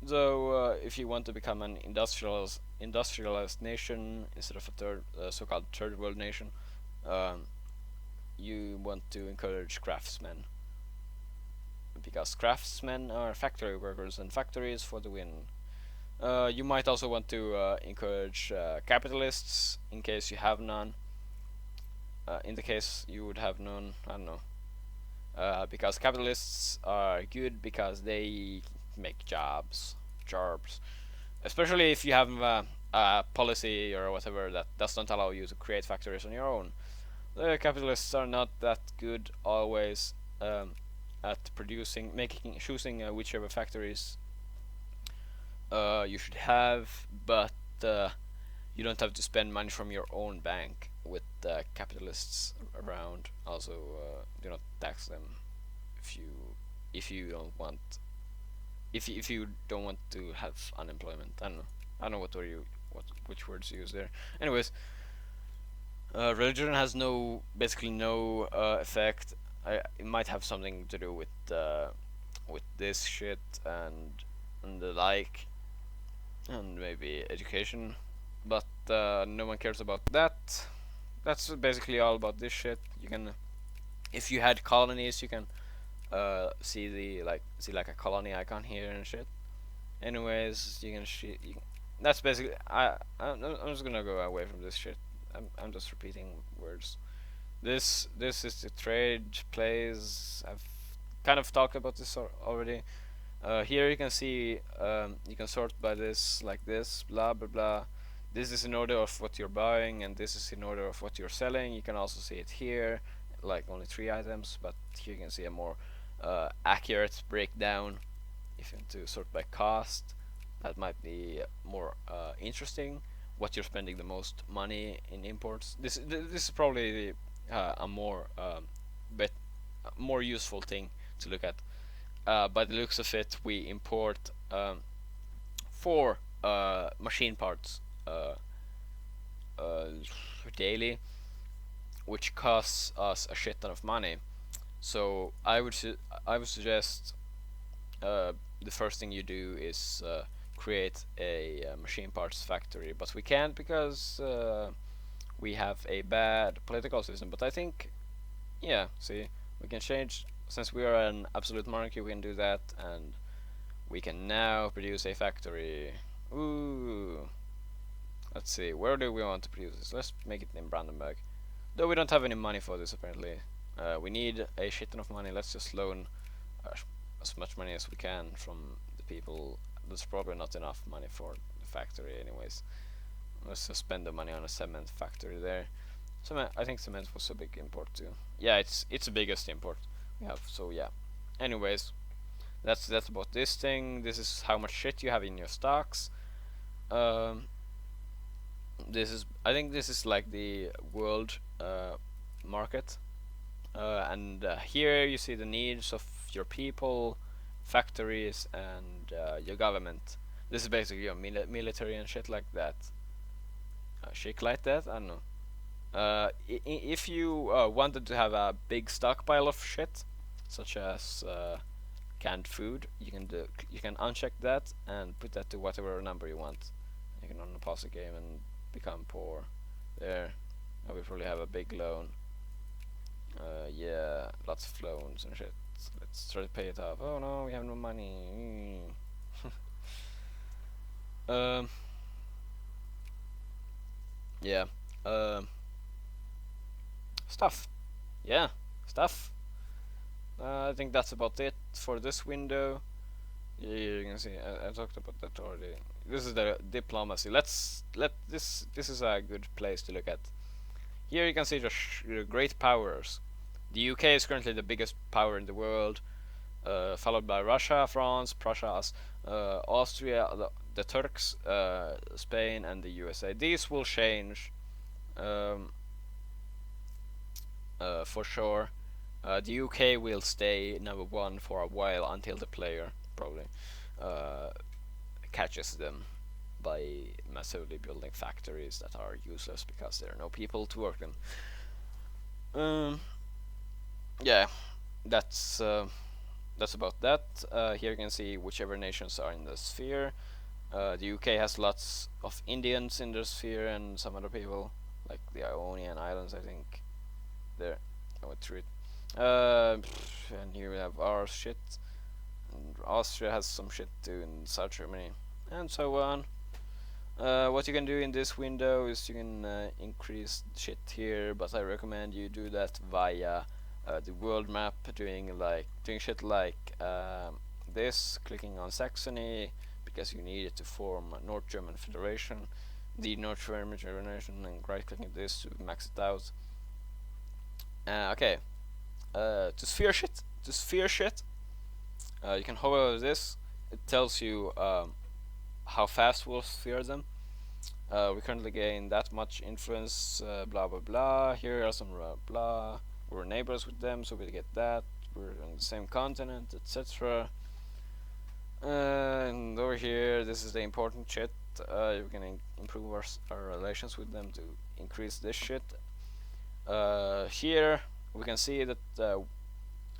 Though if you want to become an industrialized nation instead of a so-called third world nation, you want to encourage craftsmen, because craftsmen are factory workers and factories for the win. You might also want to encourage capitalists in case you have none. In the case you would have none, I don't know. Because capitalists are good because they make jobs, especially if you have a policy or whatever that does not allow you to create factories on your own. The capitalists are not that good always at choosing whichever factories you should have, but you don't have to spend money from your own bank with capitalists around. Also, do not tax them if you don't want if you don't want to have unemployment. I don't know which words to use there. Anyways, religion has basically no effect. It might have something to do with this shit and the like, and maybe education, but no one cares about that. That's basically all about this shit. You can, if you had colonies, you can see like a colony icon here and shit. Anyways, that's basically I'm just gonna go away from this shit. I'm just repeating words. This is the trade plays. I've kind of talked about this already. Here you can see you can sort by this, like this, blah blah blah. This is in order of what you're buying, and this is in order of what you're selling. You can also see it here, like only 3 items, but here you can see a more accurate breakdown. If you want to sort by cost, that might be more interesting. What you're spending the most money in imports. This is probably a more useful thing to look at. By the looks of it, we import 4 machine parts daily, which costs us a shit ton of money. So I would suggest the first thing you do is create a machine parts factory, but we can't because we have a bad political system. But I think, yeah, see, we can change. Since we are an absolute monarchy, we can do that, and we can now produce a factory. Ooh. Let's see, where do we want to produce this? Let's make it in Brandenburg. Though we don't have any money for this apparently. We need a shit ton of money. Let's just loan as much money as we can from the people. There's probably not enough money for the factory anyways. Let's just spend the money on a cement factory there. Cement, I think cement was a big import too. Yeah, it's the biggest import we have. So yeah. Anyways, that's about this thing. This is how much shit you have in your stocks. This is, I think this is like the world market. And here you see the needs of your people, factories, and your government. This is basically your military and shit like that. Shit like that? I don't know. If you wanted to have a big stockpile of shit, such as canned food, you can uncheck that and put that to whatever number you want. You can pause the game and become poor. There, now we probably have a big loan. Yeah, lots of loans and shit. Let's try to pay it off. Oh no, we have no money. Yeah. Stuff. Yeah, stuff. I think that's about it for this window. Yeah, you can see I talked about that already. This is the diplomacy. This is a good place to look at. Here you can see the great powers. The UK is currently the biggest power in the world, followed by Russia, France, Prussia, Austria, the Turks, Spain, and the USA. These will change for sure. The UK will stay number one for a while until the player probably catches them by massively building factories that are useless because there are no people to work them. Yeah, that's about that. Here you can see whichever nations are in the sphere. The UK has lots of Indians in the sphere and some other people, like the Ionian Islands, I think. There, I went through it. And here we have our shit. And Austria has some shit too in South Germany, and so on. What you can do in this window is you can increase shit here, but I recommend you do that via the world map, doing shit like this, clicking on Saxony because you need it to form a North German Federation, the North German Federation, and right-clicking this to max it out. Okay, to sphere shit, you can hover over this. It tells you how fast we'll sphere them. We currently gain that much influence, blah blah blah. Here are some blah. We're neighbors with them, so we get that. We're on the same continent, etc. And over here, this is the important shit. We can improve our relations with them to increase this shit. Here we can see that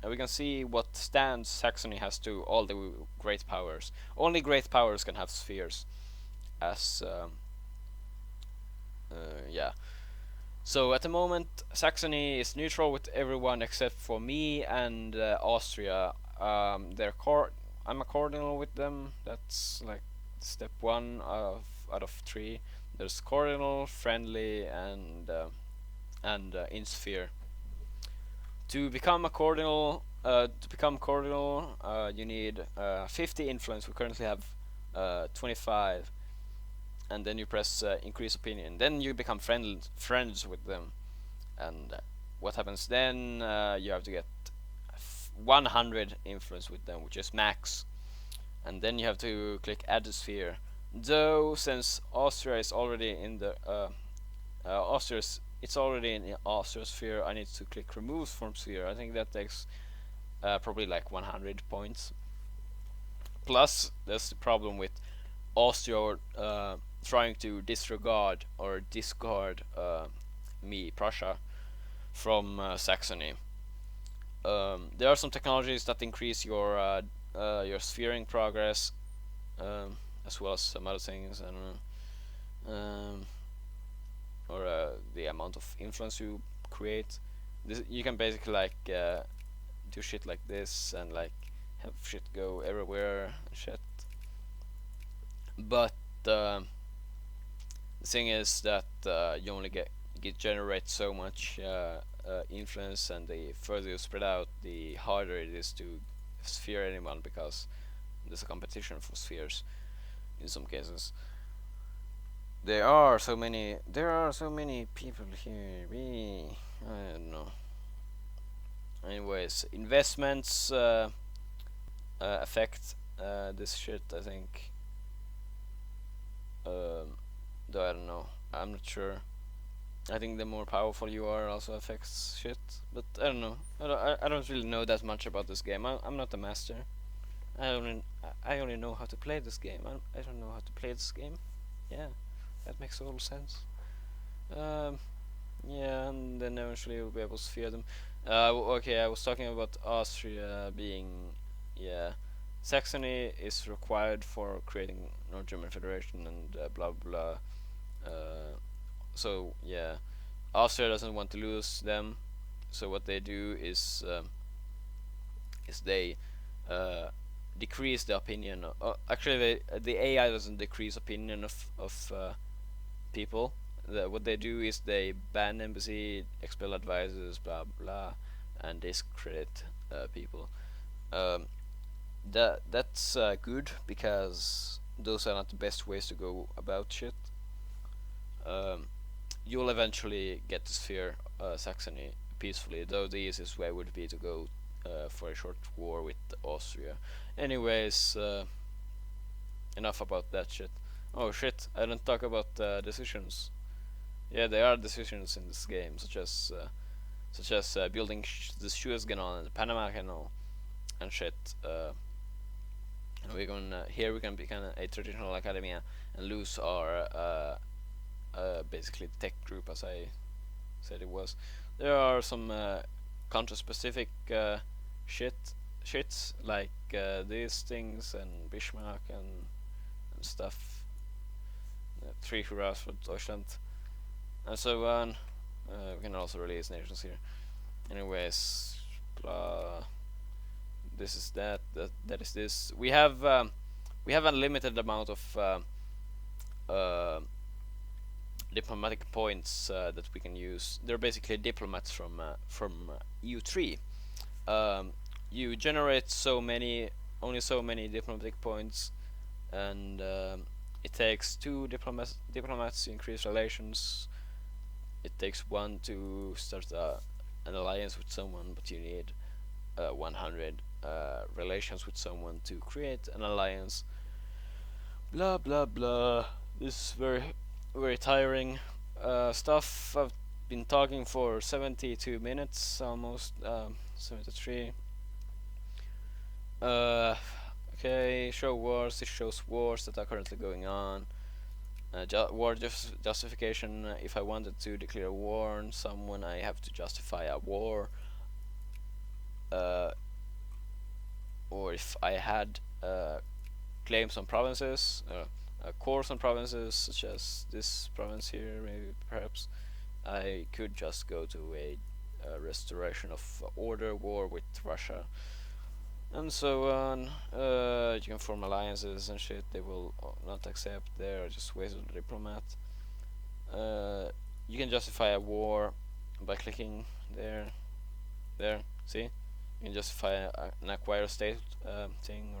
we can see what stands Saxony has to all the great powers. Only great powers can have spheres. As yeah. So at the moment, Saxony is neutral with everyone except for me and Austria. I'm a cardinal with them. That's like step 1 out of 3. There's cardinal, friendly, and in sphere. To become a cardinal, you need 50 influence. We currently have 25, and then you press increase opinion. Then you become friends with them, and what happens then? You have to get 100 influence with them, which is max, and then you have to click add to sphere. Though since Austria is already in the it's already in the Austria sphere, I need to click remove from sphere. I think that takes probably like 100 points. Plus, there's the problem with Austria trying to disregard or discard me, Prussia, from Saxony. There are some technologies that increase your sphering progress, as well as some other things, and or the amount of influence you create. You can basically like do shit like this and like have shit go everywhere and shit. But the thing is that it generates so much influence, and the further you spread out, the harder it is to sphere anyone, because there's a competition for spheres in some cases. There are so many people here. I don't know. Anyways, investments affect this shit, I think. Though I don't know. I'm not sure. I think the more powerful you are also affects shit. But I don't know. I don't really know that much about this game. I'm not a master. I only know how to play this game. I don't know how to play this game. Yeah, that makes total sense. Um, yeah, and then eventually you'll be able to sphere them. Okay, I was talking about Austria being, yeah, Saxony is required for creating North German Federation and blah blah. So yeah, Austria doesn't want to lose them, so what they do is they uh, decrease the opinion. Actually, the AI doesn't decrease opinion of people. What they do is they ban embassy, expel advisors, blah blah, and discredit people. Um, that's good, because those are not the best ways to go about shit. Um, you'll eventually get to sphere Saxony peacefully, though the easiest way would be to go for a short war with Austria. Anyways, enough about that shit. Oh shit, I didn't talk about decisions. Yeah, there are decisions in this game, such as building the Suez Canal and the Panama Canal and shit. And we're gonna here we can become a traditional academia and lose our basically tech group, as I said it was. There are some country-specific shits like these things and Bismarck and stuff. Three hurrahs for Deutschland and so on. We can also release nations here. Anyways, blah. This is that. That is this. We have a limited amount of uh, diplomatic points that we can use. They're basically diplomats from EU3. Um, you generate only so many diplomatic points, and it takes two diplomats to increase relations. It takes one to start an alliance with someone, but you need 100 relations with someone to create an alliance. Blah blah blah. This is very tiring stuff. I've been talking for 72 minutes, almost 73. Okay, show wars. This shows wars that are currently going on. War justification. If I wanted to declare war on someone, I have to justify a war. Or if I had claims on provinces, cores on provinces, such as this province here, maybe perhaps, I could just go to a restoration of order war with Russia, and so on. You can form alliances and shit. They will not accept. They're just ways of the diplomat. You can justify a war by clicking there. See, you can justify an acquire state thing,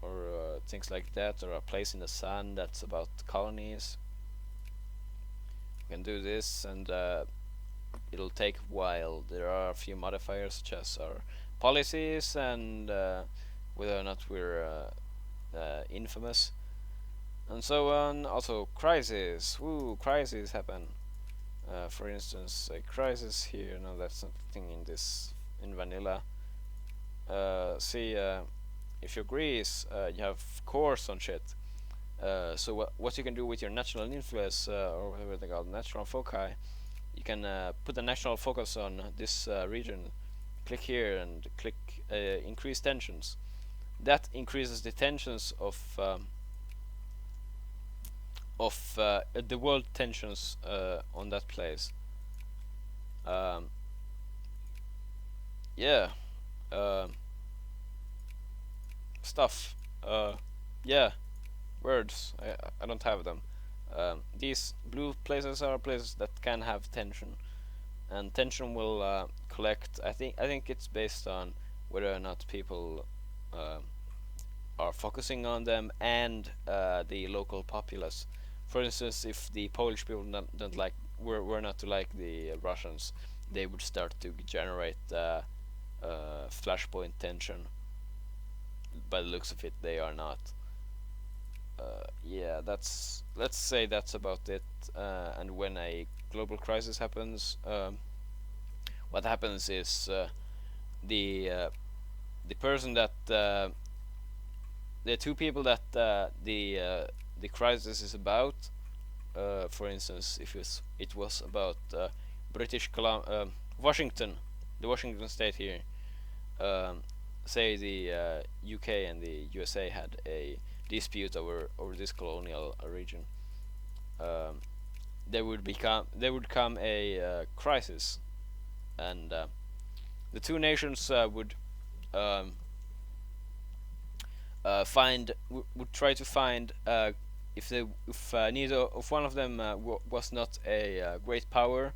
or things like that, or a place in the sun that's about colonies. You can do this, and it'll take a while. There are a few modifiers, such as our policies and whether or not we're infamous, and so on. Also, crises. Woo, crises happen. For instance, a crisis here. No, that's nothing in vanilla. See, if you're Greece, you have cores on shit. So what you can do with your national influence, or whatever they call it, national foci, you can put a national focus on this region. Click here and click increase tensions. That increases the tensions of the world tensions on that place. Um, yeah. Um, Stuff. Yeah. Words. I don't have them. These blue places are places that can have tension, and tension will collect. I think it's based on whether or not people uh, are focusing on them and the local populace. For instance, if the Polish people don't like were not to like the Russians, they would start to generate flashpoint tension. By the looks of it, they are not. Yeah, let's say that's about it. And when a global crisis happens, what happens is the uh, the person that the two people that the crisis is about. For instance, if it was about Washington, the Washington state here. Um, Say the UK and the USA had a dispute over this colonial region. Um, there would come a crisis, and the two nations would um, would try to find if neither of one of them was not a great power.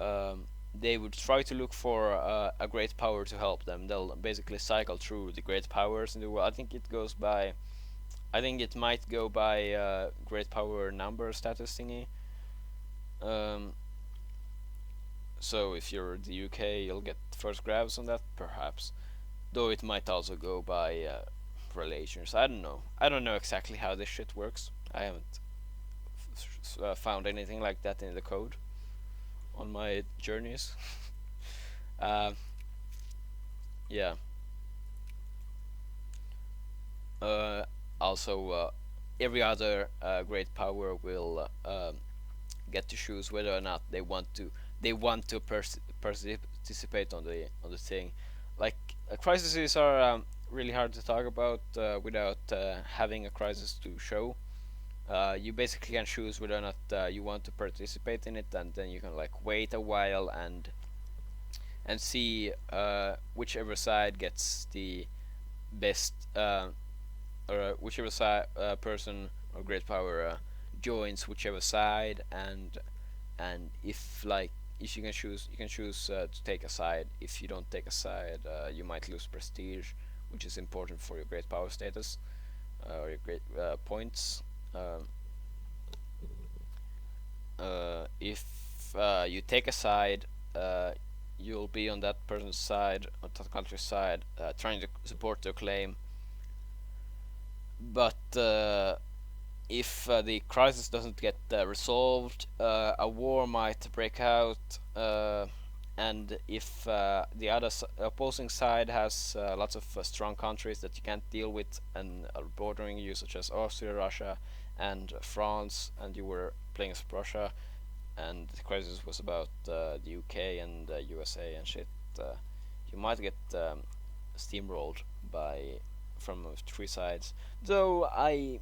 Um, they would try to look for a great power to help them. They'll basically cycle through the great powers in the world. I think it goes by. I think it might go by great power number status thingy. Um, so if you're the UK, you'll get first grabs on that, perhaps. Though it might also go by relations. I don't know. I don't know exactly how this shit works. I haven't found anything like that in the code on my journeys. uh, yeah. Uh, Also, every other great power will get to choose whether or not they want to participate on the thing. Like crises are really hard to talk about without having a crisis to show. You basically can choose whether or not you want to participate in it, and then you can like wait a while and see whichever side gets the best or whichever side person or great power joins whichever side, and if you can choose to take a side. If you don't take a side, you might lose prestige, which is important for your great power status or your great points. Um, if you take a side, you'll be on that person's side, on that country's side, trying to support their claim. But if the crisis doesn't get resolved, a war might break out, and if the opposing side has lots of strong countries that you can't deal with and are bordering you, such as Austria, Russia, and France, and you were playing as Russia, and the crisis was about the UK and USA and shit, you might get steamrolled by from three sides. Though I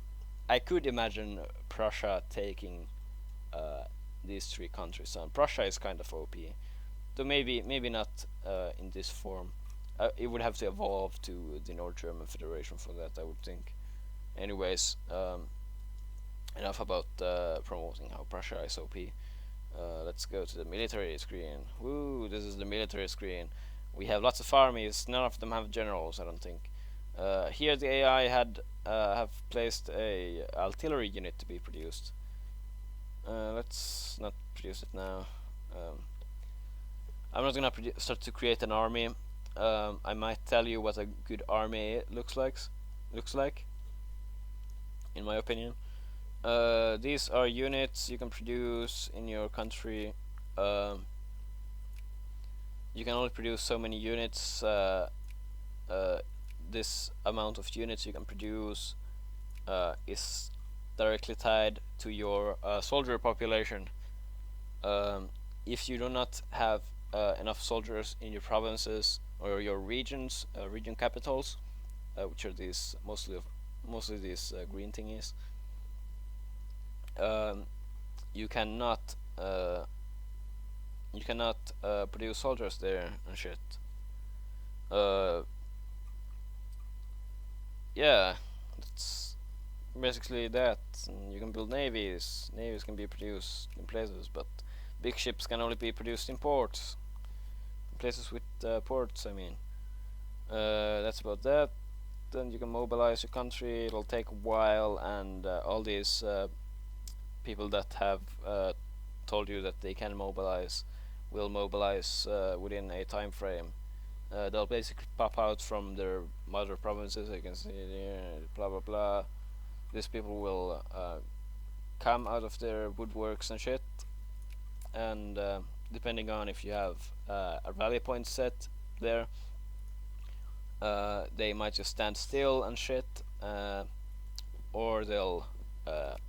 could imagine Prussia taking these three countries on. Prussia is kind of OP, though maybe not in this form. It would have to evolve to the North German Federation for that, I would think. Anyways, enough about promoting how Prussia is OP. Let's go to the military screen. Woo! This is the military screen. We have lots of armies. None of them have generals, I don't think. Here the AI have placed a artillery unit to be produced. Let's not produce it now. I'm not gonna start to create an army. I might tell you what a good army looks like, in my opinion. These are units you can produce in your country. You can only produce so many units. This amount of units you can produce is directly tied to your soldier population. If you do not have enough soldiers in your provinces or your regions, region capitals, which are these mostly these green thingies, you cannot produce soldiers there and shit. Yeah, that's basically that. And you can build navies. Navies can be produced in places, but big ships can only be produced in ports. Places with ports, I mean. That's about that. Then you can mobilize your country. It'll take a while, and all these people that have told you that they can mobilize will mobilize within a time frame. They'll basically pop out from their mother provinces. You can see there, blah blah blah. These people will come out of their woodworks and shit, and depending on if you have a rally point set there, they might just stand still and shit, or they'll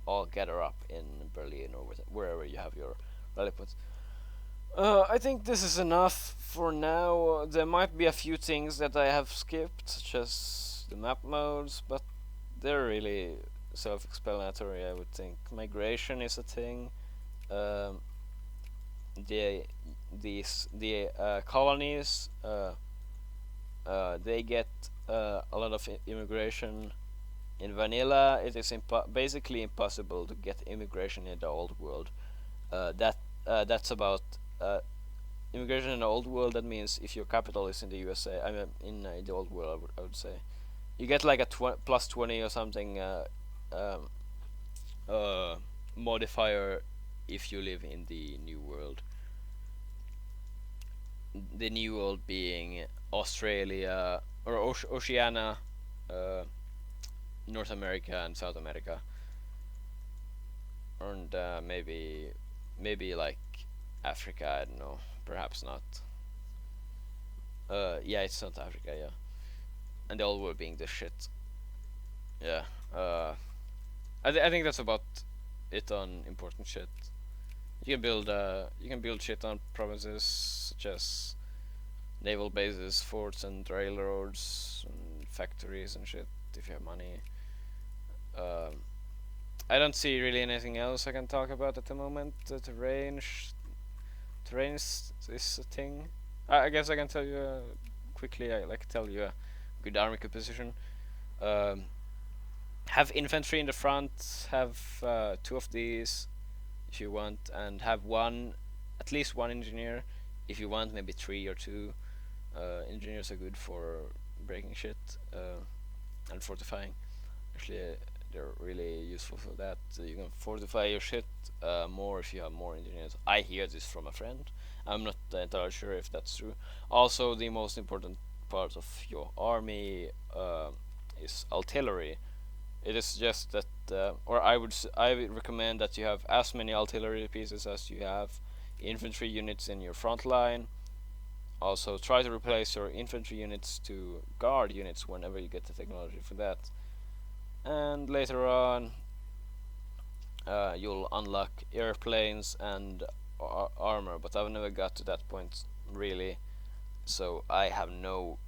all gather up in Berlin or wherever you have your rally points. I think this is enough for now. There might be a few things that I have skipped, such as the map modes, but they're really self-explanatory. I would think migration is a thing. Um, the the colonies they get a lot of immigration. In vanilla, it is basically impossible to get immigration in the old world. That's about immigration in the old world. That means if your capital is in the USA, I mean in the old world, I would say you get like a plus 20 or something um, uh, modifier if you live in the new world. The new world being Australia or Oceania, uh, North America and South America, and maybe like Africa. I don't know. Perhaps not. Yeah, it's South Africa. Yeah, and the old world being the shit. Yeah. I think that's about it on important shit. You can build shit on provinces such as naval bases, forts, and railroads, and factories and shit if you have money. Um, I don't see really anything else I can talk about at the moment. The terrain is a thing. I guess I can tell you quickly. I like tell you a good army composition. Um, have infantry in the front. Have two of these if you want, and have at least one engineer if you want. Maybe three or two. Engineers are good for breaking shit and fortifying. Actually, they're really useful for that. You can fortify your shit more if you have more engineers. I hear this from a friend. I'm not entirely sure if that's true. Also, the most important part of your army is artillery. It is just that, or I would recommend that you have as many artillery pieces as you have infantry units in your front line. Also, try to replace your infantry units to guard units whenever you get the technology for that. And later on, you'll unlock airplanes and armor, but I've never got to that point really, so I have no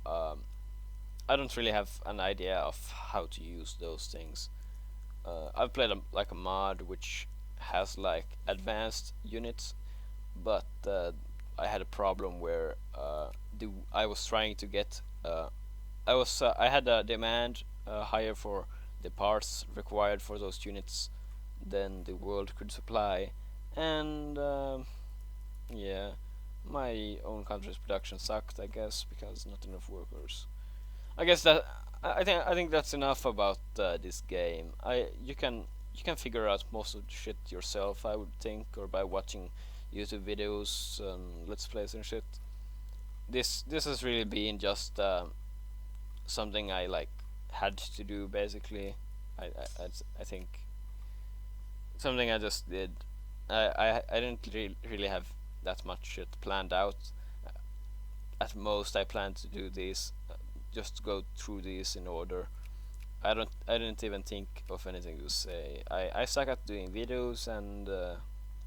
I don't really have an idea of how to use those things. I've played like a mod which has like advanced units, but I had a problem where I was trying to get I had a demand higher for the parts required for those units than the world could supply, and yeah, my own country's production sucked, I guess, because not enough workers. I guess that I think that's enough about this game. You can figure out most of the shit yourself, I would think, or by watching YouTube videos, let's plays and shit. This has really been just something I like had to do basically. I think something I just did. I didn't really have that much shit planned out. At most, I planned to do these, just go through these in order. I didn't even think of anything to say. I suck at doing videos, and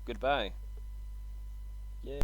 goodbye. Yeah.